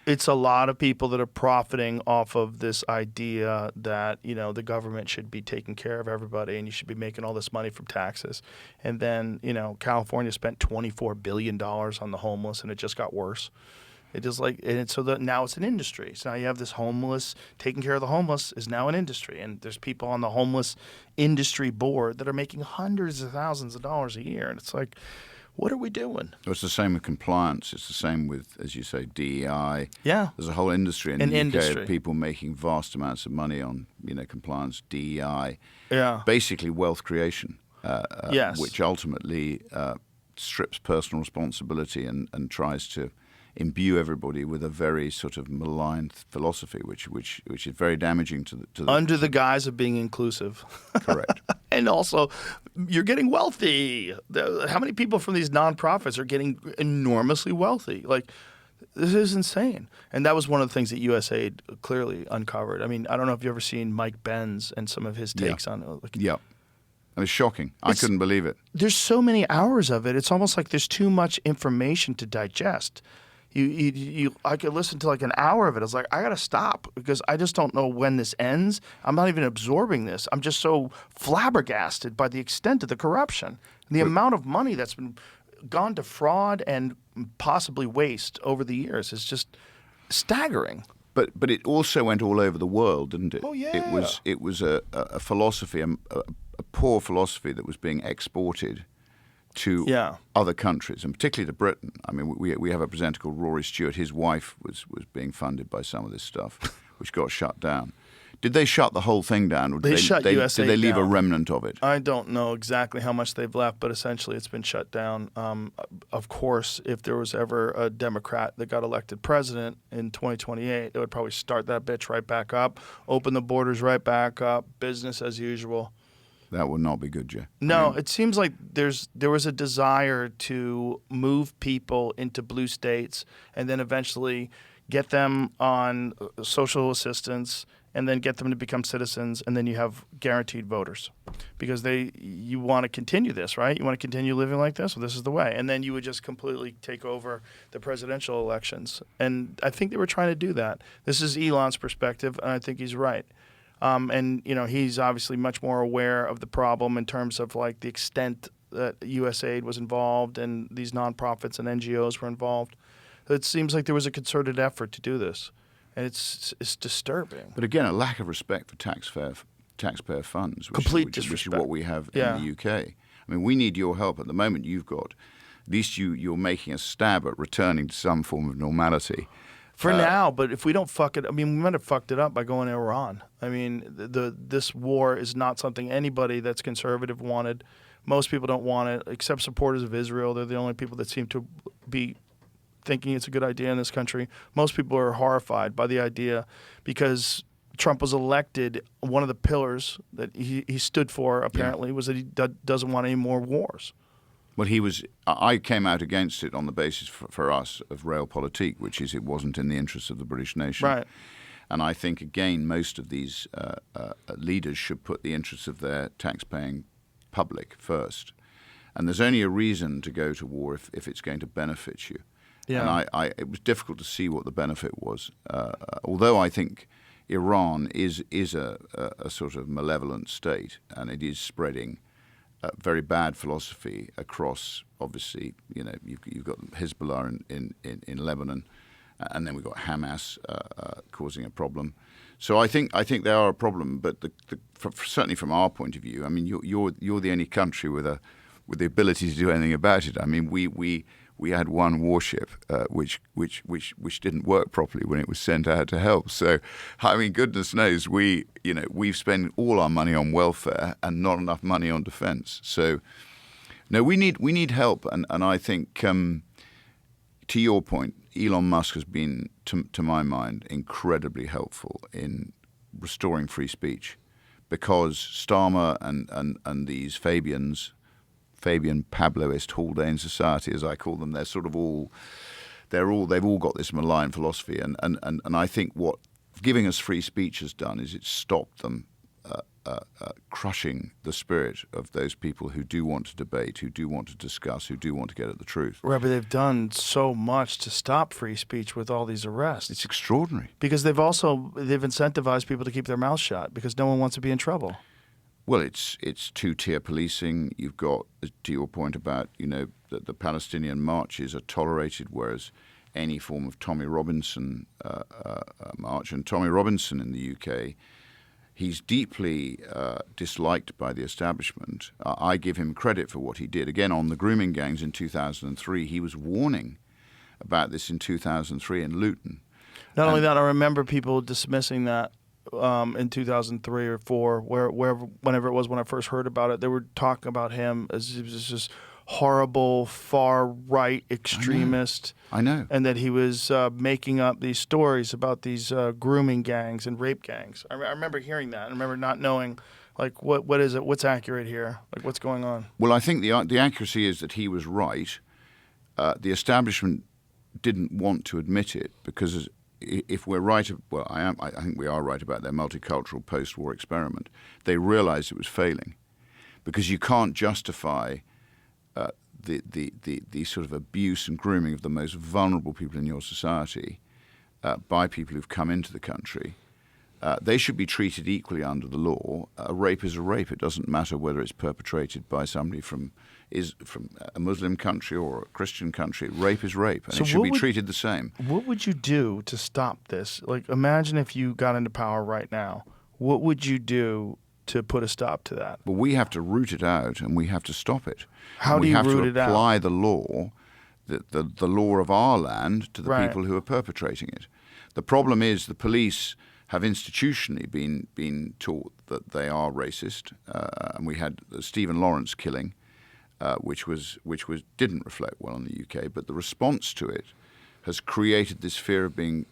It's a lot of people that are profiting off of this idea that, the government should be taking care of everybody and you should be making all this money from taxes. And then, California spent $24 billion on the homeless, and it just got worse. It is now it's an industry. So now you have this taking care of the homeless is now an industry. And there's people on the homeless industry board that are making hundreds of thousands of dollars a year. And it's like, what are we doing? Well, it's the same with compliance. It's the same with, as you say, DEI. Yeah. There's a whole industry in the UK of people making vast amounts of money on, compliance, DEI. Yeah. Basically wealth creation, yes. which ultimately strips personal responsibility and tries to imbue everybody with a very sort of malign philosophy, which is very damaging to the under the guise of being inclusive. Correct. And also, you're getting wealthy. How many people from these nonprofits are getting enormously wealthy? Like, this is insane. And that was one of the things that USAID clearly uncovered. I mean, I don't know if you've ever seen Mike Benz and some of his takes on it. Yeah. It was shocking. I couldn't believe it. There's so many hours of it. It's almost like there's too much information to digest. I could listen to like an hour of it. I was like, I got to stop because I just don't know when this ends. I'm not even absorbing this. I'm just so flabbergasted by the extent of the corruption and the amount of money that's been gone to fraud and possibly waste over the years is just staggering. But it also went all over the world, didn't it? Oh, yeah. It was a philosophy, a poor philosophy that was being exported to other countries, and particularly to Britain. I mean, we have a presenter called Rory Stewart. His wife was being funded by some of this stuff, which got shut down. Did they shut the whole thing down? Or They shut USA Did they leave a down. remnant of it? I don't know exactly how much they've left, but essentially it's been shut down. Of course, if there was ever a Democrat that got elected president in 2028, it would probably start that bitch right back up, open the borders right back up, business as usual. That would not be good, Jay. No, it seems like there was a desire to move people into blue states and then eventually get them on social assistance and then get them to become citizens, and then you have guaranteed voters because you want to continue this, right? You want to continue living like this? Well, this is the way. And then you would just completely take over the presidential elections. And I think they were trying to do that. This is Elon's perspective, and I think he's right. And, he's obviously much more aware of the problem in terms of, like, the extent that USAID was involved and these nonprofits and NGOs were involved. It seems like there was a concerted effort to do this. And it's disturbing. But again, a lack of respect for taxpayer funds, which is what we have in the UK. I mean, we need your help. At the moment, at least you're making a stab at returning to some form of normality. For now, but if we don't fuck it, I mean, we might have fucked it up by going to Iran. I mean, this war is not something anybody that's conservative wanted. Most people don't want it, except supporters of Israel. They're the only people that seem to be thinking it's a good idea in this country. Most people are horrified by the idea because Trump was elected. One of the pillars that he stood for, apparently, was that he doesn't want any more wars. Well, I came out against it on the basis for us of realpolitik, which is it wasn't in the interests of the British nation. Right. And I think, again, most of these leaders should put the interests of their tax-paying public first. And there's only a reason to go to war if it's going to benefit you. Yeah. And it was difficult to see what the benefit was. Although I think Iran is a sort of malevolent state, and it is spreading very bad philosophy across. Obviously, you've got Hezbollah in Lebanon, and then we've got Hamas causing a problem. So I think they are a problem, but certainly from our point of view, I mean, you're the only country with the ability to do anything about it. I mean, we had one warship which didn't work properly when it was sent out to help. So, I mean, goodness knows we've spent all our money on welfare and not enough money on defence. So, no, we need help, and I think to your point, Elon Musk has been, to my mind, incredibly helpful in restoring free speech, because Starmer and these Fabian Pabloist Haldane Society, as I call them, they've all got this malign philosophy, and I think what giving us free speech has done is it's stopped them crushing the spirit of those people who do want to debate, who do want to discuss, who do want to get at the truth. Right, but they've done so much to stop free speech with all these arrests. It's extraordinary. Because they've incentivized people to keep their mouths shut because no one wants to be in trouble. Well, it's two-tier policing. You've got, to your point about, that the Palestinian marches are tolerated, whereas any form of Tommy Robinson march, and Tommy Robinson in the UK, he's deeply disliked by the establishment. I give him credit for what he did. Again, on the grooming gangs in 2003, he was warning about this in 2003 in Luton. Not only that, I remember people dismissing that in 2003 or 4, whenever it was when I first heard about it, they were talking about him as he was just horrible, far-right extremist. I know. And that he was making up these stories about these grooming gangs and rape gangs. I remember hearing that. I remember not knowing, like, what is it? What's accurate here? Like, what's going on? Well, I think the accuracy is that he was right. The establishment didn't want to admit it because if we're right, well, I think we are right about their multicultural post-war experiment. They realized it was failing because you can't justify the sort of abuse and grooming of the most vulnerable people in your society by people who've come into the country They should be treated equally under the law. A rape is a rape. It doesn't matter whether it's perpetrated by somebody from a Muslim country or a Christian country. Rape is rape, and So it should be what would- treated the same. What would you do to stop this? Like, imagine if you got into power right now. What would you do to put a stop to that? But we have to root it out, and we have to stop it. How And do we you have root to it out? apply the law, the law of our land, to the Right. people who are perpetrating it. The problem is the police have institutionally been taught that they are racist, and we had the Stephen Lawrence killing, which didn't reflect well on the UK, but the response to it has created this fear of being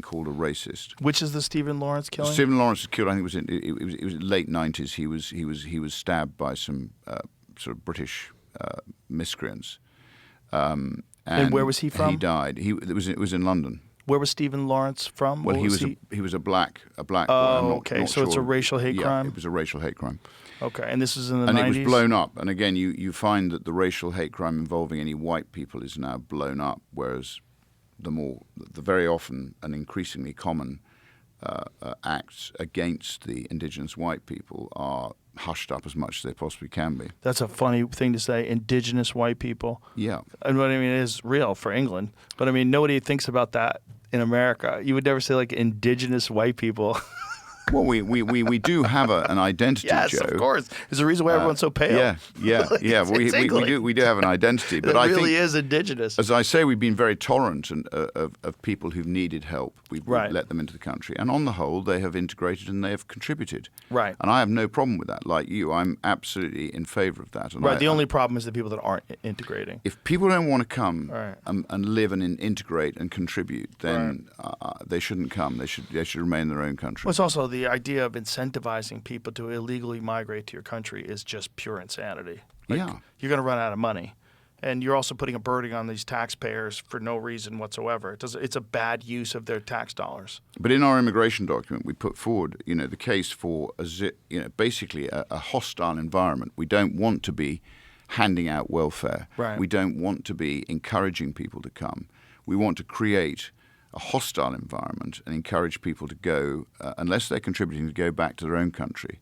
called a racist. Which is the Stephen Lawrence killing? Stephen Lawrence was killed. I think it was late 90s. He was stabbed by some sort of British miscreants. And where was he from? He died. It was in London. Where was Stephen Lawrence from? Well, What he was a black boy. Oh, I'm not- okay. not So it's a sure. racial hate Yeah, crime? it was a racial hate crime. Okay, and this was in the And 90s? it was blown up. And again, you find that the racial hate crime involving any white people is now blown up, whereas the very often and increasingly common acts against the indigenous white people are hushed up as much as they possibly can be. That's a funny thing to say, indigenous white people. Yeah. And what I mean, it is real for England. But I mean, nobody thinks about that in America. You would never say like indigenous white people. Well, we do have an identity, Yes, Joe. of course. There's a reason why everyone's so pale. Yeah. It's England. We do have an identity, but It I really think, is indigenous. as I say, we've been very tolerant of people who've needed help. We've Right. let them into the country, and on the whole, they have integrated and they have contributed. Right. And I have no problem with that. Like you, I'm absolutely in favour of that. And Right. The only problem is the people that aren't integrating. if people don't want to come Right. and live and integrate and contribute, then they shouldn't come. They should remain in their own country. Well, it's also the idea of incentivizing people to illegally migrate to your country is just pure insanity. Yeah. You're going to run out of money. And you're also putting a burden on these taxpayers for no reason whatsoever. It's a bad use of their tax dollars. But in our immigration document, we put forward, the case for basically a hostile environment. We don't want to be handing out welfare. Right. We don't want to be encouraging people to come. We want to create a hostile environment and encourage people to go, unless they're contributing, to go back to their own country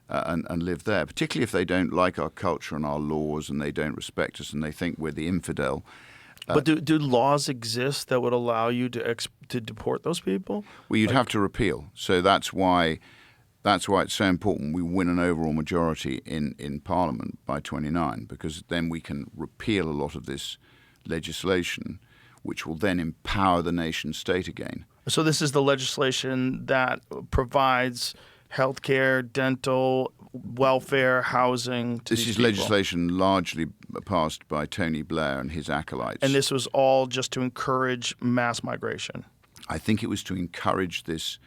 and live there, particularly if they don't like our culture and our laws and they don't respect us and they think we're the infidel. But do laws exist that would allow you to deport those people? Well, you'd have to repeal. So that's why it's so important we win an overall majority in Parliament by 29, because then we can repeal a lot of this legislation, which will then empower the nation state again. So this is the legislation that provides healthcare, dental, welfare, housing to This these is people. legislation largely passed by Tony Blair and his acolytes. And this was all just to encourage mass migration. I think it was to encourage this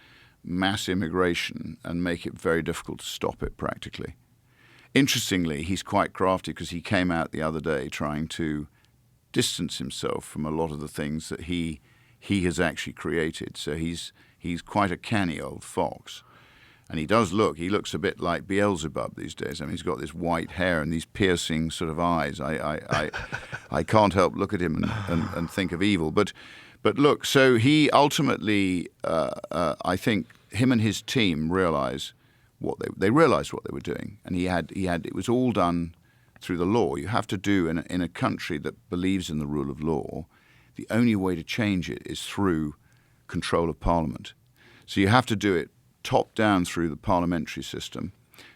mass immigration and make it very difficult to stop it practically. Interestingly, he's quite crafty because he came out the other day trying to distance himself from a lot of the things that he has actually created. So he's quite a canny old fox. And he looks a bit like Beelzebub these days. I mean, he's got this white hair and these piercing sort of eyes. I can't help look at him and think of evil. But look, so he ultimately, I think him and his team realized what they were doing. And it was all done through the law. You have to do in a country that believes in the rule of law. The only way to change it is through control of Parliament. So you have to do it top down through the parliamentary system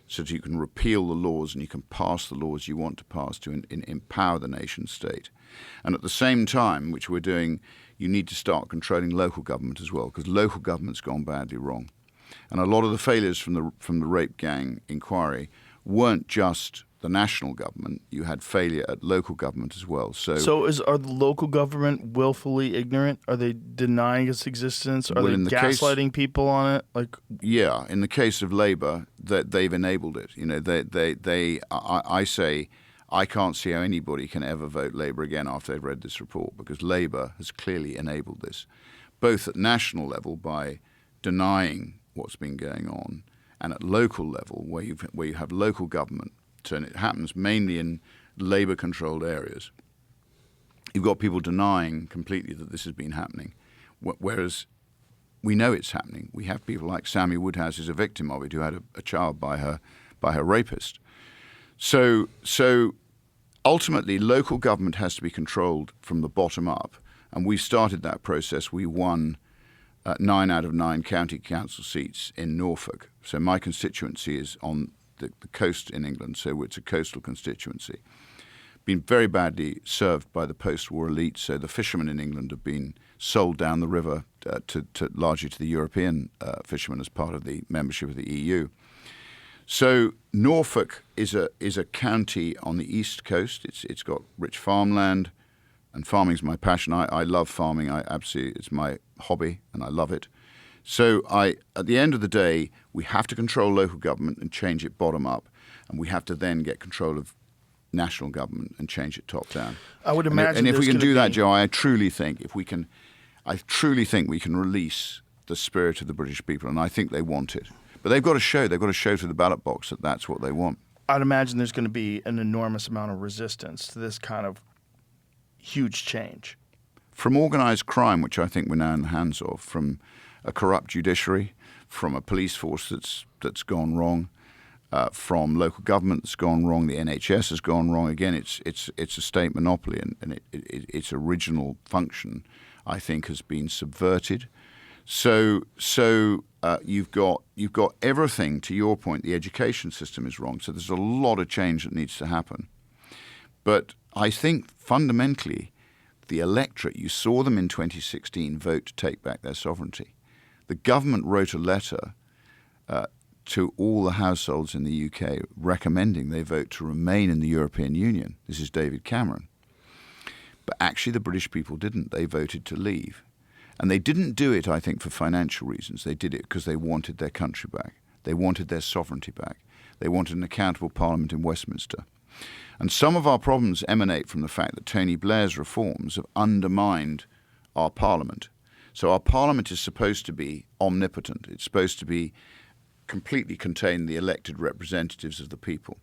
so that you can repeal the laws and you can pass the laws you want to pass to empower the nation state. And at the same time, which we're doing, you need to start controlling local government as well, because local government's gone badly wrong. And a lot of the failures from the rape gang inquiry weren't just the national government. You had failure at local government as well. So are the local government willfully ignorant? Are they denying its existence? Are Well, they in the case- gaslighting people on it? yeah, in the case of Labour, that they've enabled it. I say I can't see how anybody can ever vote Labour again after they've read this report, because Labour has clearly enabled this, both at national level by denying what's been going on, and at local level where you have local government. And it happens mainly in Labour-controlled areas. You've got people denying completely that this has been happening, whereas we know it's happening. We have people like Sammy Woodhouse is a victim of it, who had a child by her rapist. So ultimately, local government has to be controlled from the bottom up, and we started that process. We won 9 out of 9 county council seats in Norfolk. So my constituency is on the coast in England, so it's a coastal constituency. Been very badly served by the post-war elite, so the fishermen in England have been sold down the river largely to the European fishermen as part of the membership of the EU. So Norfolk is a county on the east coast. It's got rich farmland, and farming's my passion. I love farming. It's my hobby, and I love it. So at the end of the day, we have to control local government and change it bottom up, and we have to then get control of national government and change it top down. I would imagine. And if we can do that, Joe, I truly think we can release the spirit of the British people, and I think they want it. But they've got to show to the ballot box that that's what they want. I'd imagine there's going to be an enormous amount of resistance to this kind of huge change. From organised crime, which I think we're now in the hands of, from a corrupt judiciary, from a police force that's gone wrong, from local government that's gone wrong, the NHS has gone wrong. Again, it's a state monopoly, and its original function, I think, has been subverted. So you've got everything. To your point, the education system is wrong. So there's a lot of change that needs to happen. But I think fundamentally, the electorate, you saw them in 2016 vote to take back their sovereignty. The government wrote a letter to all the households in the UK recommending they vote to remain in the European Union. This is David Cameron. But actually the British people didn't. They voted to leave. And they didn't do it, I think, for financial reasons. They did it because they wanted their country back. They wanted their sovereignty back. They wanted an accountable parliament in Westminster. And some of our problems emanate from the fact that Tony Blair's reforms have undermined our parliament. So our parliament is supposed to be omnipotent. It's supposed to be completely contain the elected representatives of the people.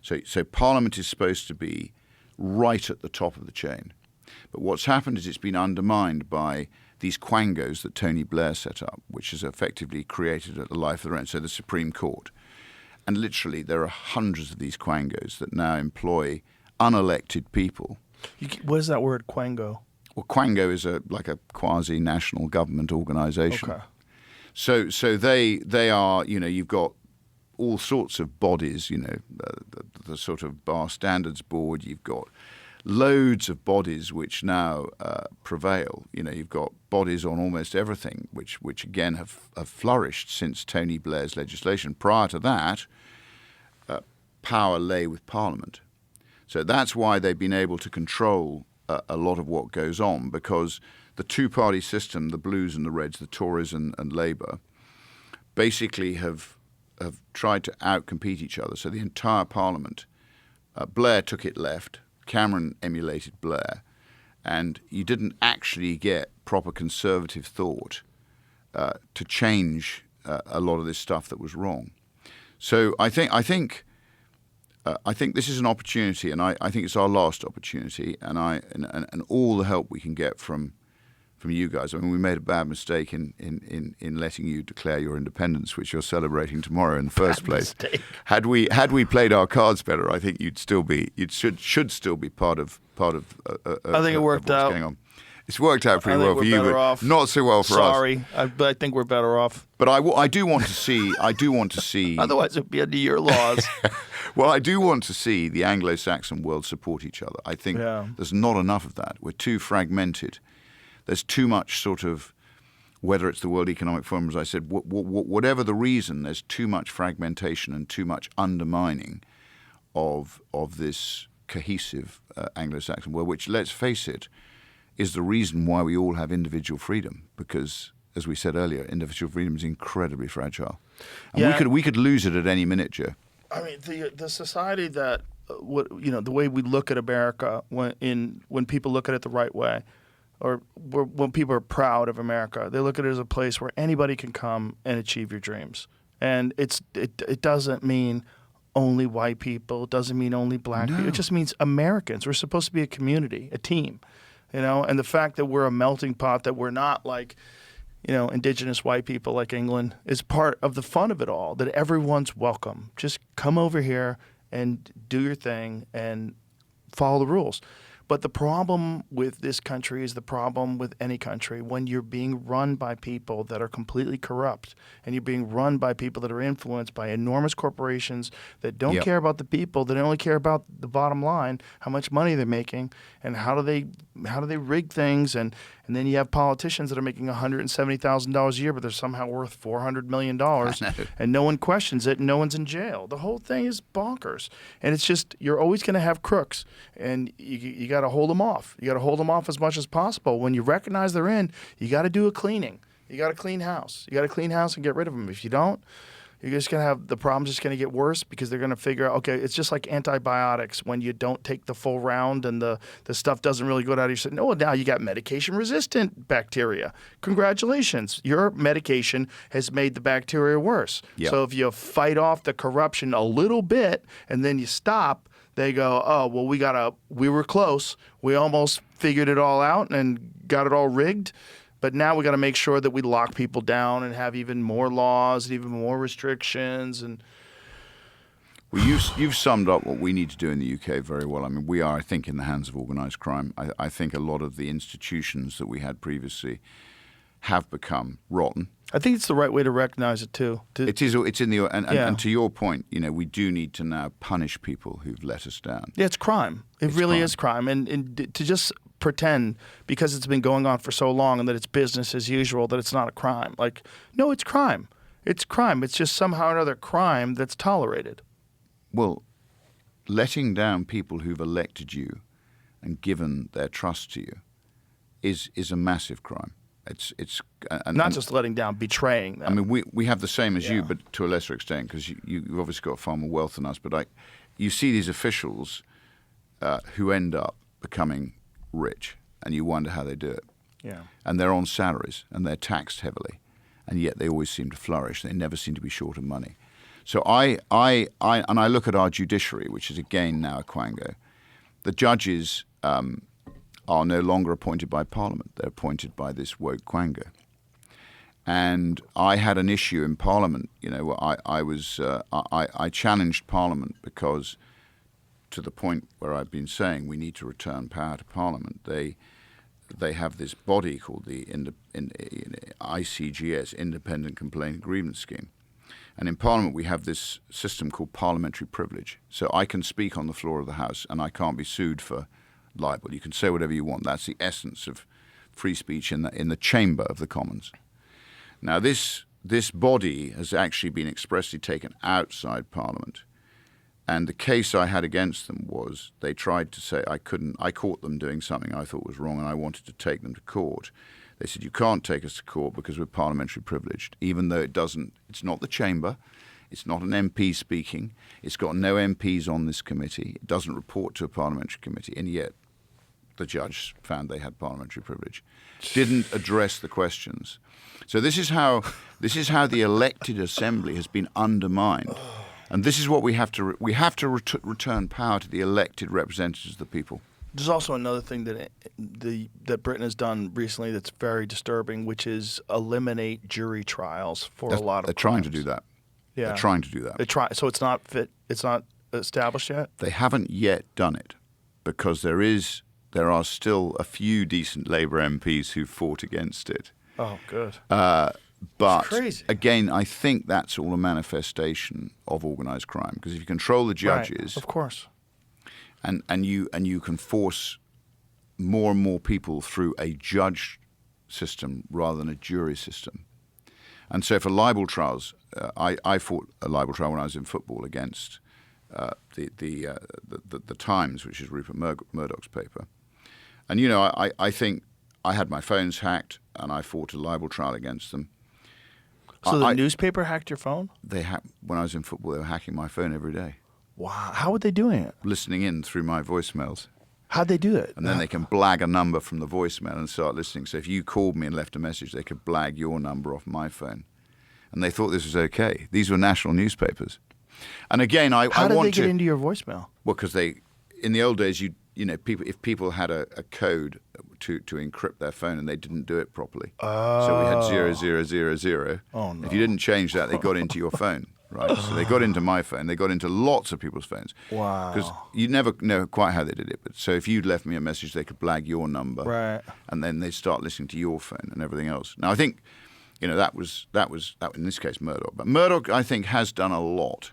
So parliament is supposed to be right at the top of the chain. But what's happened is it's been undermined by these quangos that Tony Blair set up, which has effectively created a life of their own, so the Supreme Court. And literally there are hundreds of these quangos that now employ unelected people. What is that word, quango? Well, quango is like a quasi-national government organisation. Okay. So they are, you've got all sorts of bodies, the sort of Bar Standards Board, you've got loads of bodies which now prevail. You've got bodies on almost everything, which again have flourished since Tony Blair's legislation. Prior to that, power lay with Parliament. So that's why they've been able to control a lot of what goes on, because the two-party system, the Blues and the Reds, the Tories and Labour, basically have tried to outcompete each other. So the entire Parliament, Blair took it left, Cameron emulated Blair, and you didn't actually get proper conservative thought to change a lot of this stuff that was wrong. So I think this is an opportunity, and I think it's our last opportunity, and all the help we can get from you guys. I mean, we made a bad mistake in letting you declare your independence, which you're celebrating tomorrow in the first place. Mistake. Had we played our cards better, I think you should still be part of. I think it worked out. Going on. It's worked out pretty well for you, but off. not so well for us. Sorry, but I think we're better off. But I do want to see. Otherwise, it'd be under your laws. Well, I do want to see the Anglo-Saxon world support each other. I think there's not enough of that. We're too fragmented. There's too much sort of, whether it's the World Economic Forum, as I said, whatever the reason, there's too much fragmentation and too much undermining of this cohesive Anglo-Saxon world, which, let's face it, is the reason why we all have individual freedom, because, as we said earlier, individual freedom is incredibly fragile. And we could lose it at any minute, Joe. I mean, the society that, the way we look at America when people look at it the right way, or when people are proud of America, they look at it as a place where anybody can come and achieve your dreams. And it doesn't mean only white people. It doesn't mean only black people. It just means Americans. We're supposed to be a community, a team, And the fact that we're a melting pot, that we're not like, indigenous white people like England is part of the fun of it all, that everyone's welcome. Just come over here and do your thing and follow the rules. But the problem with this country is the problem with any country. When you're being run by people that are completely corrupt and you're being run by people that are influenced by enormous corporations that don't care about the people, that only care about the bottom line, how much money they're making, and how do they rig things, and then you have politicians that are making $170,000 a year, but they're somehow worth $400 million, and no one questions it, and no one's in jail. The whole thing is bonkers. And it's just, you're always going to have crooks, and you got to hold them off. You got to hold them off as much as possible. When you recognize they're in, you got to do a cleaning. You got to clean house. You got to clean house and get rid of them. If you don't, you're just going to have the problem's just going to get worse, because they're going to figure out, okay, it's just like antibiotics. When you don't take the full round and the stuff doesn't really go out of your system. Oh, now you got medication-resistant bacteria. Congratulations. Your medication has made the bacteria worse. Yep. So if you fight off the corruption a little bit and then you stop, they go, oh, well, we were close. We almost figured it all out and got it all rigged. But now we got to make sure that we lock people down and have even more laws and even more restrictions. And well, you've summed up what we need to do in the UK very well. I mean, we are, I think, in the hands of organised crime. I think a lot of the institutions that we had previously have become rotten. I think it's the right way to recognize it too. It is. It's in the and to your point, we do need to now punish people who've let us down. Yeah, it's crime. It's really is crime, and to just pretend because it's been going on for so long and that it's business as usual that it's not a crime. Like, no, it's crime. It's crime. It's just somehow or another crime that's tolerated. Well, letting down people who've elected you and given their trust to you is a massive crime. It's not just letting down, betraying them. I mean, we have the same as you, but to a lesser extent, because you've obviously got far more wealth than us. But you see these officials who end up becoming rich, and you wonder how they do it. Yeah. And they're on salaries, and they're taxed heavily, and yet they always seem to flourish. They never seem to be short of money. So I look at our judiciary, which is again now a quango. The judges are no longer appointed by Parliament. They're appointed by this woke quango. And I had an issue in Parliament. I challenged Parliament because, to the point where I've been saying we need to return power to Parliament, they have this body called the ICGS, Independent Complaint Grievance Scheme. And in Parliament we have this system called parliamentary privilege. So I can speak on the floor of the House and I can't be sued for libel. You can say whatever you want. That's the essence of free speech in the chamber of the Commons. Now this body has actually been expressly taken outside Parliament. And the case I had against them was they tried to say I caught them doing something I thought was wrong and I wanted to take them to court. They said, you can't take us to court because we're parliamentary privileged, even though it's not the chamber, it's not an MP speaking, it's got no MPs on this committee, it doesn't report to a parliamentary committee, and yet the judge found they had parliamentary privilege. Didn't address the questions. So this is how the elected assembly has been undermined. And this is what we have to return power to the elected representatives of the people. There's also another thing that Britain has done recently that's very disturbing, which is eliminate jury trials for a lot of They're crimes. trying to do that. Yeah. They're trying to do that. So it's not fit. It's not established yet. They haven't yet done it because there are still a few decent Labour MPs who fought against it. Oh, good. But crazy. Again, I think that's all a manifestation of organised crime. Because if you control the judges, right, of course, and you can force more and more people through a judge system rather than a jury system. And so for libel trials, I fought a libel trial when I was in football against the Times, which is Rupert Murdoch's paper. And I think I had my phones hacked, and I fought a libel trial against them. So the newspaper hacked your phone? When I was in football, they were hacking my phone every day. Wow. How were they doing it? Listening in through my voicemails. How'd they do it? And then they can blag a number from the voicemail and start listening. So if you called me and left a message, they could blag your number off my phone. And they thought this was okay. These were national newspapers. And again, How did they get into your voicemail? Well, because in the old days, if people had a code to encrypt their phone and they didn't do it properly. So we had 0000. Oh, no. If you didn't change that, they got into your phone, right? So they got into my phone. They got into lots of people's phones. Wow. Because you never know quite how they did it. But so if you'd left me a message, they could blag your number. Right. And then they'd start listening to your phone and everything else. Now, I think, that was in this case Murdoch. But Murdoch, I think, has done a lot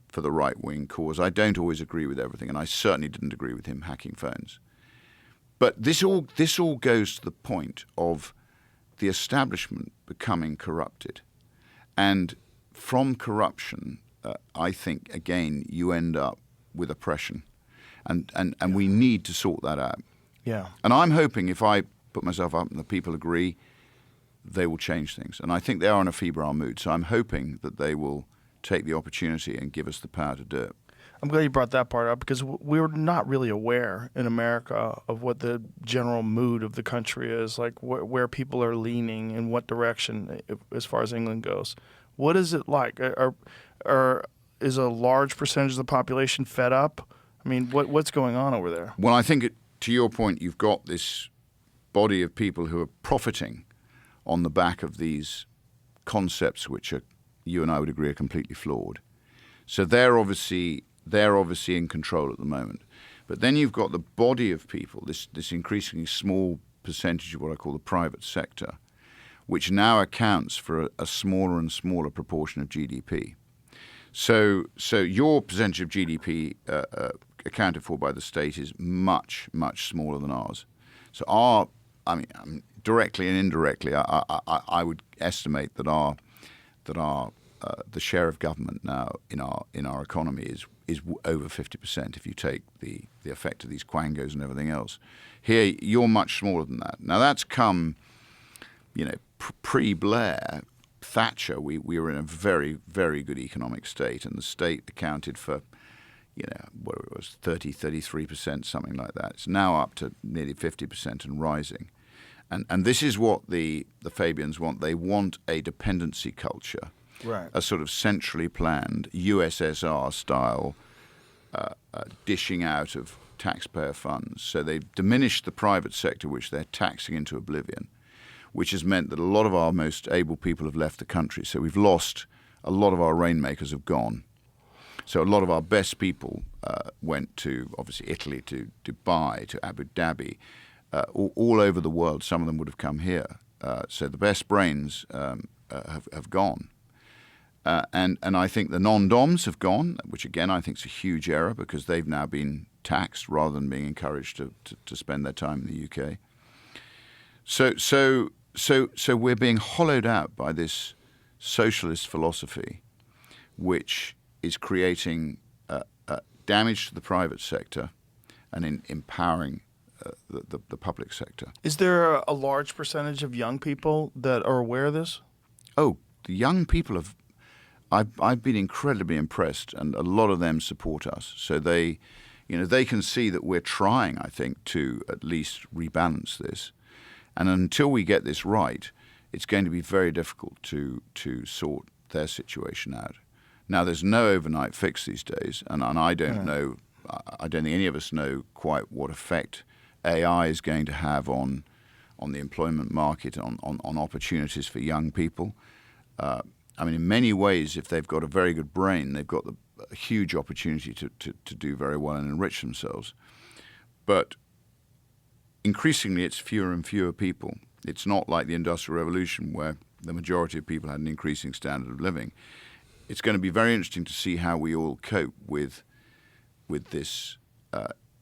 for the right-wing cause. I don't always agree with everything, and I certainly didn't agree with him hacking phones. But this all goes to the point of the establishment becoming corrupted. And from corruption, I think, again, you end up with oppression. And we need to sort that out. Yeah. And I'm hoping if I put myself up and the people agree, they will change things. And I think they are in a febrile mood. So I'm hoping that they will take the opportunity and give us the power to do it. I'm glad you brought that part up because we're not really aware in America of what the general mood of the country is, like where people are leaning in what direction as far as England goes. What is it like? Is a large percentage of the population fed up? I mean, what's going on over there? Well, I think to your point, you've got this body of people who are profiting on the back of these concepts which you and I would agree are completely flawed. So they're obviously in control at the moment. But then you've got the body of people, this increasingly small percentage of what I call the private sector, which now accounts for a smaller and smaller proportion of GDP. So your percentage of GDP accounted for by the state is much, much smaller than ours. So directly and indirectly, I would estimate that the share of government now in our economy is over 50% if you take the effect of these quangos and everything else. Here, you're much smaller than that. Now that's come, pre-Blair, Thatcher. We were in a very, very good economic state, and the state accounted for, what it was, 33%, something like that. It's now up to nearly 50% and rising. And this is what the Fabians want. They want a dependency culture, right? A sort of centrally planned USSR style dishing out of taxpayer funds. So they've diminished the private sector, which they're taxing into oblivion, which has meant that a lot of our most able people have left the country. So we've lost a lot of our rainmakers have gone. So a lot of our best people went to, obviously, Italy, to Dubai, to Abu Dhabi, all over the world. Some of them would have come here. So the best brains have gone. And I think the non-DOMs have gone, which again I think is a huge error because they've now been taxed rather than being encouraged to spend their time in the UK. So we're being hollowed out by this socialist philosophy, which is creating damage to the private sector and empowering the public sector. Is there a large percentage of young people that are aware of this? Oh, the young people have. I've been incredibly impressed, and a lot of them support us. So they can see that we're trying, I think, to at least rebalance this. And until we get this right, it's going to be very difficult to sort their situation out. Now, there's no overnight fix these days, and I don't know. I don't think any of us know quite what effect AI is going to have on the employment market, on opportunities for young people. In many ways, if they've got a very good brain, they've got a huge opportunity to do very well and enrich themselves. But increasingly, it's fewer and fewer people. It's not like the Industrial Revolution where the majority of people had an increasing standard of living. It's going to be very interesting to see how we all cope with this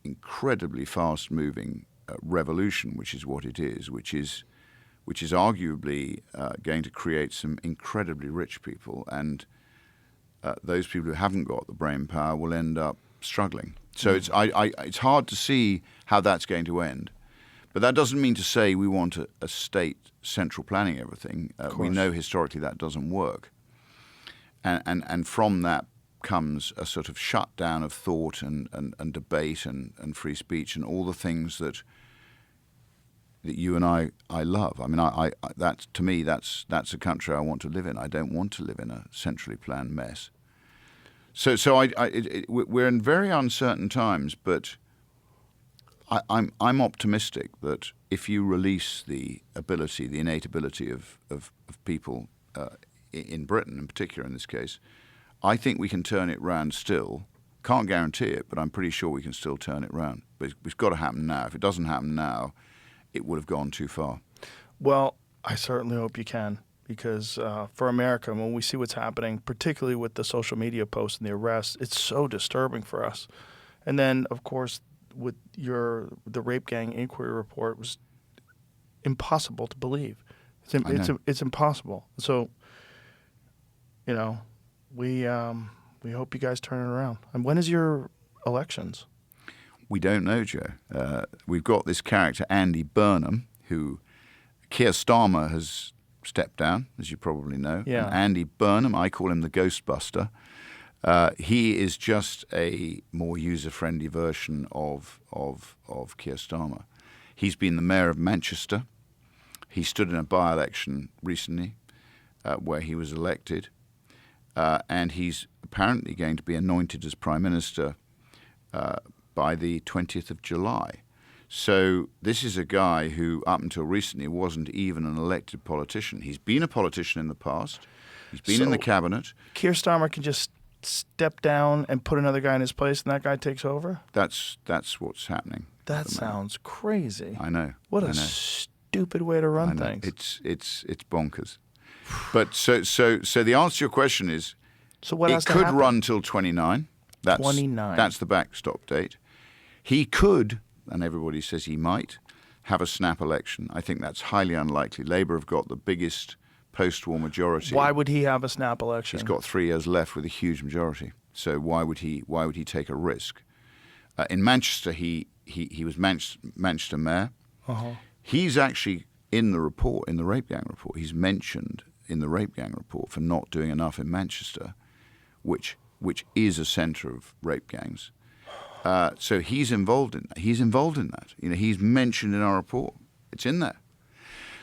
incredibly fast-moving revolution, which is what it is, which is arguably going to create some incredibly rich people, and those people who haven't got the brain power will end up struggling. So it's hard to see how that's going to end. But that doesn't mean to say we want a state central planning everything. We know historically that doesn't work. And from that comes a sort of shutdown of thought and debate and free speech and all the things that you and I love. I mean, that to me, that's a country I want to live in. I don't want to live in a centrally planned mess. So we're in very uncertain times, but I'm optimistic that if you release the innate ability of people in Britain, in particular in this case, I think we can turn it round still. Can't guarantee it, but I'm pretty sure we can still turn it round. But it's got to happen now. If it doesn't happen now, it would have gone too far. Well, I certainly hope you can, because for America, when we see what's happening, particularly with the social media posts and the arrests, it's so disturbing for us. And then, of course, with the rape gang inquiry report was impossible to believe. It's impossible. So, we hope you guys turn it around. And when is your elections? We don't know, Joe. We've got this character, Andy Burnham, who Keir Starmer has stepped down, as you probably know. Yeah. And Andy Burnham, I call him the Ghostbuster. He is just a more user-friendly version of Keir Starmer. He's been the mayor of Manchester. He stood in a by-election recently where he was elected. And he's apparently going to be anointed as Prime Minister by the 20th of July. So this is a guy who, up until recently, wasn't even an elected politician. He's been a politician in the past. He's been in the cabinet. Keir Starmer can just step down and put another guy in his place, and that guy takes over? That's what's happening. That sounds crazy. I know. What a stupid way to run things. It's bonkers. But so the answer to your question is, so what has it to could happen? run till 29. 29. That's the backstop date. He could, and everybody says he might, have a snap election. I think that's highly unlikely. Labour have got the biggest post-war majority. Why would he have a snap election? He's got 3 years left with a huge majority. So why would he take a risk? In Manchester, he was Manchester mayor. Uh-huh. He's actually in the report, in the rape gang report. He's mentioned in the rape gang report for not doing enough in Manchester, which is a centre of rape gangs. So he's involved in that. He's He's mentioned in our report. It's in there.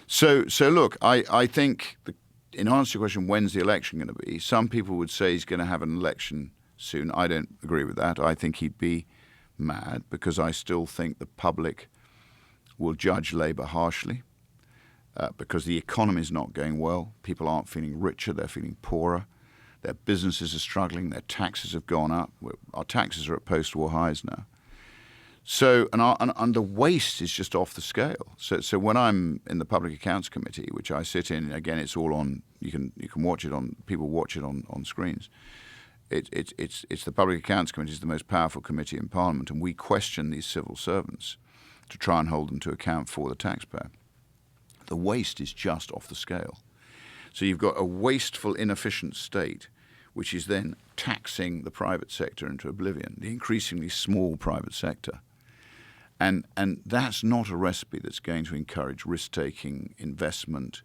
So look, I think, in answer to your question, when's the election going to be? Some people would say he's going to have an election soon. I don't agree with that. I think he'd be mad, because I still think the public will judge Labour harshly, because the economy is not going well. People aren't feeling richer, they're feeling poorer. Their businesses are struggling, their taxes have gone up. Our taxes are at post-war highs now. So, and the waste is just off the scale. So when I'm in the Public Accounts Committee, which I sit in, again, it's all on, you can watch it on, people watch it on screens. It's the Public Accounts Committee is the most powerful committee in Parliament, and we question these civil servants to try and hold them to account for the taxpayer. The waste is just off the scale. So you've got a wasteful, inefficient state, which is then taxing the private sector into oblivion, the increasingly small private sector. And that's not a recipe that's going to encourage risk-taking, investment.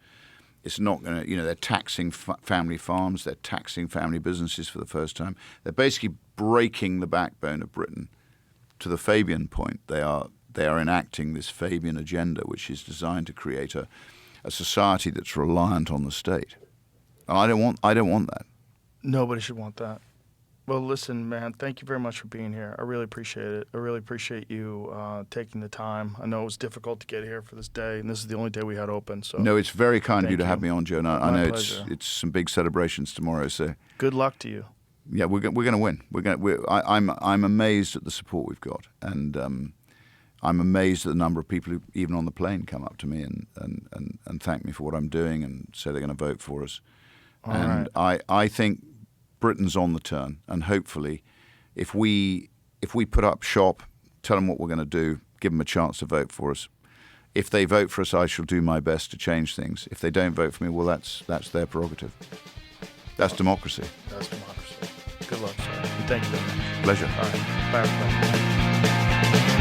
It's not going to, they're taxing family farms, they're taxing family businesses for the first time. They're basically breaking the backbone of Britain to the Fabian point. They are enacting this Fabian agenda, which is designed to create a society that's reliant on the state. And I don't want that. Nobody should want that. Well, listen, man, thank you very much for being here. I really appreciate it. I really appreciate you taking the time. I know it was difficult to get here for this day, and this is the only day we had open. So no, it's very kind of you to have me on, Joe. And I know pleasure. it's some big celebrations tomorrow. So good luck to you. Yeah, we're going to win. I'm amazed at the support we've got, and I'm amazed at the number of people who, even on the plane, come up to me and thank me for what I'm doing and say they're going to vote for us. All and right. I think Britain's on the turn, and hopefully, if we put up shop, tell them what we're going to do, give them a chance to vote for us. If they vote for us, I shall do my best to change things. If they don't vote for me, well, that's their prerogative. That's democracy. That's democracy. Good luck, sir. And thank you very much. Pleasure. All right. Bye, everybody.